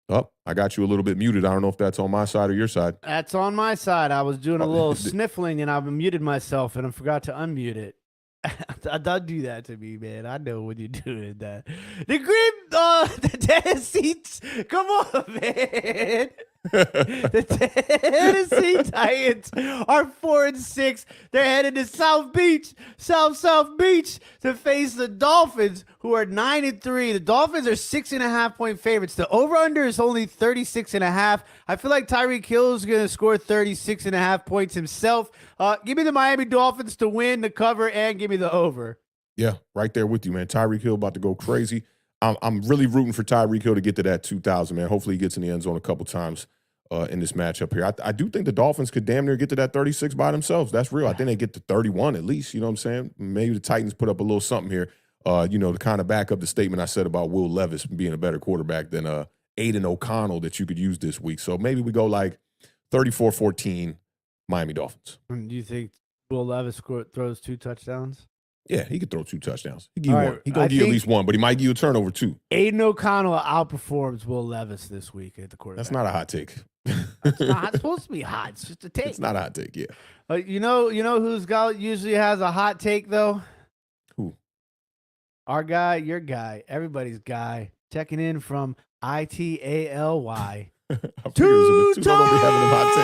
Oh, I got you a little bit muted. I don't know if that's on my side or your side. That's on my side. I was doing a little sniffling, and I muted myself, and I forgot to unmute it. Don't do that to me, man. I know when you're doing that. The Tennessee, come on, man. The Tennessee Titans are 4-6. They're headed to South Beach to face the Dolphins, who are 9-3. The Dolphins are 6.5-point favorites. The over/under is only 36.5. I feel like Tyreek Hill is going to score 36.5 points himself. Give me the Miami Dolphins to win, the cover, and give me the over. Yeah, right there with you, man. Tyreek Hill about to go crazy. I'm really rooting for Tyreek Hill to get to that 2,000, man. Hopefully he gets in the end zone a couple times in this matchup here. I do think the Dolphins could damn near get to that 36 by themselves. That's real. I think they get to 31 at least. You know what I'm saying? Maybe the Titans put up a little something here, to kind of back up the statement I said about Will Levis being a better quarterback than Aiden O'Connell that you could use this week. So maybe we go like 34-14 Miami Dolphins. Do you think Will Levis throws 2 touchdowns? Yeah, he could throw 2 touchdowns. He give you All one. right, He gonna give you at least one, but he might give you a turnover too. Aiden O'Connell outperforms Will Levis this week at the quarterback. That's not a hot take. It's not supposed to be hot. It's just a take. It's not a hot take, yeah. You know who's usually has a hot take though? Who? Our guy, your guy, everybody's guy, checking in from ITALY. I figured it was a bit too long to be having them hot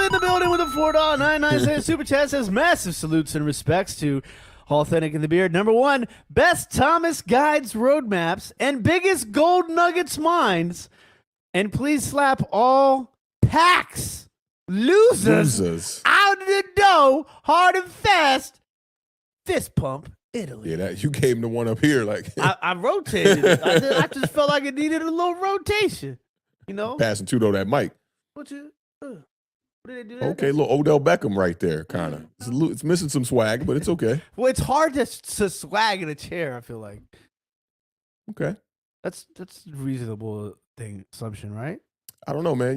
In the building with a $4.99 super chat says massive salutes and respects to Awthentik and The Beard. Number 1, best Thomas guides roadmaps and biggest gold nuggets minds. And please slap all packs losers out of the dough hard and fast. Fist pump Italy. Yeah, that you gave him the one up here. Like I rotated it. I just felt like it needed a little rotation. Passing Tudo that mic. What did they do? Okay, little Odell Beckham right there, kind of. It's missing some swag, but it's okay. Well, it's hard to swag in a chair, I feel like. Okay. That's a reasonable assumption, right? I don't know, man.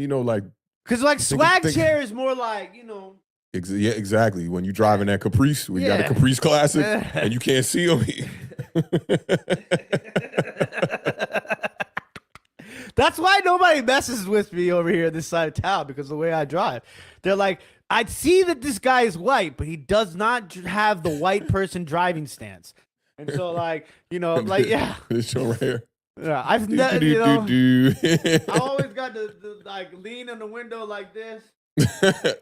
Because swag chair is more like, Yeah, exactly. When you driving that Caprice, you got a Caprice Classic, and you can't see them. That's why nobody messes with me over here on this side of town, because of the way I drive. They're like, I see that this guy is white, but he does not have the white person driving stance. And so, yeah. This show right here. Yeah, I always got to lean on the window like this.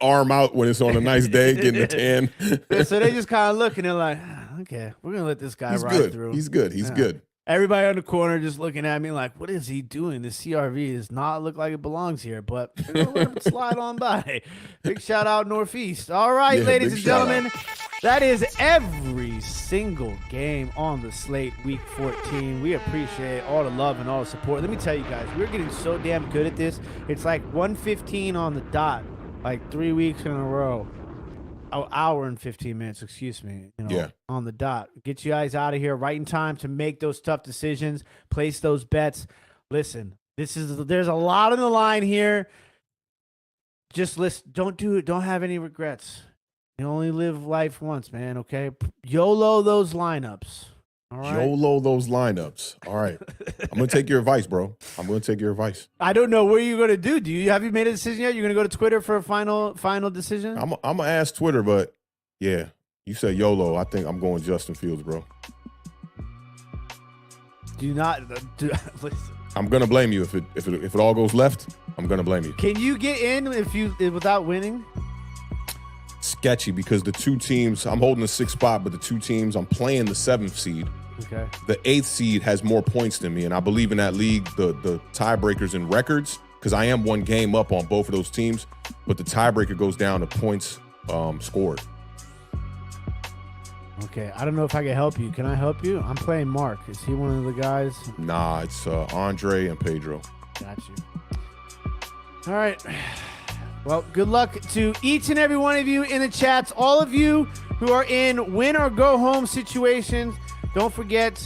Arm out when it's on a nice day, getting a tan. So they just kind of look and they're like, okay, we're going to let this guy ride through. He's good. He's good. Everybody on the corner just looking at me like, what is he doing? The CRV does not look like it belongs here, but we're going to let him slide on by. Big shout out Northeast. All right, ladies and gentlemen, that is every single game on the slate week 14. We appreciate all the love and all the support. Let me tell you guys, we're getting so damn good at this. It's like 1:15 on the dot, like 3 weeks in a row. An hour and 15 minutes, excuse me, on the dot. Get you guys out of here right in time to make those tough decisions, place those bets. Listen, there's a lot on the line here. Just listen, don't do it. Don't have any regrets. You only live life once, man, okay? YOLO those lineups. All right. YOLO those lineups. All right. I'm going to take your advice, bro. I'm going to take your advice. I don't know what you're going to do. Have you made a decision yet? You're going to go to Twitter for a final decision? I'm going to ask Twitter, but yeah, you said YOLO. I think I'm going Justin Fields, bro. Listen. I'm going to blame you if it all goes left. I'm going to blame you. Can you get in without winning? Sketchy because the two teams, I'm holding the 6th spot, but the two teams, I'm playing the 7th seed. Okay. The 8th seed has more points than me, and I believe in that league, the tiebreakers and records, because I am one game up on both of those teams, but the tiebreaker goes down to points scored. Okay, I don't know if I can help you. Can I help you? I'm playing Mark. Is he one of the guys? Nah, it's Andre and Pedro. Got you. All right. Well, good luck to each and every one of you in the chats. All of you who are in win or go home situations. Don't forget,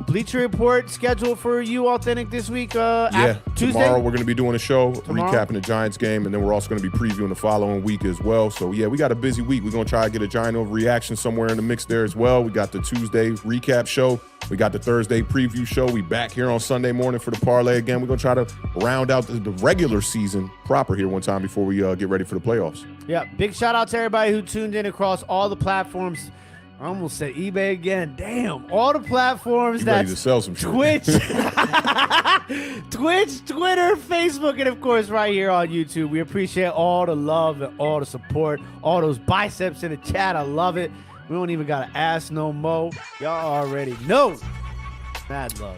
Bleacher Report scheduled for you, Awthentik, this week. Tuesday. Tomorrow we're going to be doing a show, recapping the Giants game, and then we're also going to be previewing the following week as well. So, yeah, we got a busy week. We're going to try to get a Giant overreaction somewhere in the mix there as well. We got the Tuesday recap show. We got the Thursday preview show. We back here on Sunday morning for the parlay again. We're going to try to round out the regular season proper here one time before we get ready for the playoffs. Yeah, big shout out to everybody who tuned in across all the platforms. I almost said eBay again. Damn. All the platforms ready to sell some shit. Twitch, Twitter, Facebook, and of course right here on YouTube. We appreciate all the love and all the support, all those biceps in the chat. I love it. We don't even got to ask no more. Y'all already know. Mad love.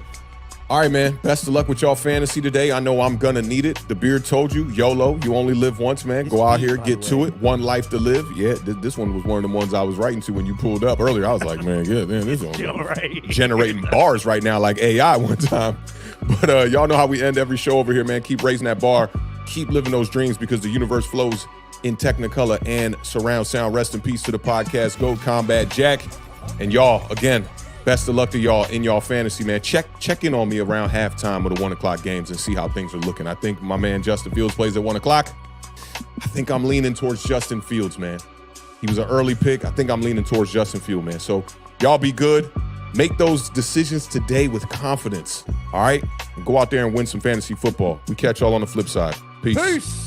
All right, man. Best of luck with y'all fantasy today. I know I'm going to need it. The Beard told you, YOLO, you only live once, man. Go out here, get to it. One life to live. Yeah, this one was one of the ones I was writing to when you pulled up earlier. I was like, man, yeah, man, this is generating bars right now like AI one time. But y'all know how we end every show over here, man. Keep raising that bar. Keep living those dreams because the universe flows in Technicolor and surround sound. Rest in peace to the podcast Gold Combat Jack. And y'all, again, best of luck to y'all in y'all fantasy, man. Check in on me around halftime of the 1 o'clock games and see how things are looking. I think my man Justin Fields plays at 1 o'clock. I think I'm leaning towards Justin Fields, man. He was an early pick. I think I'm leaning towards Justin Fields, man. So y'all be good. Make those decisions today with confidence, all right? And go out there and win some fantasy football. We catch y'all on the flip side. Peace.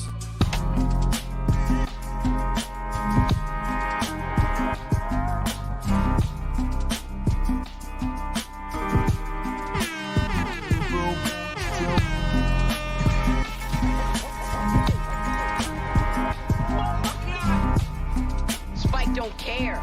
Don't care.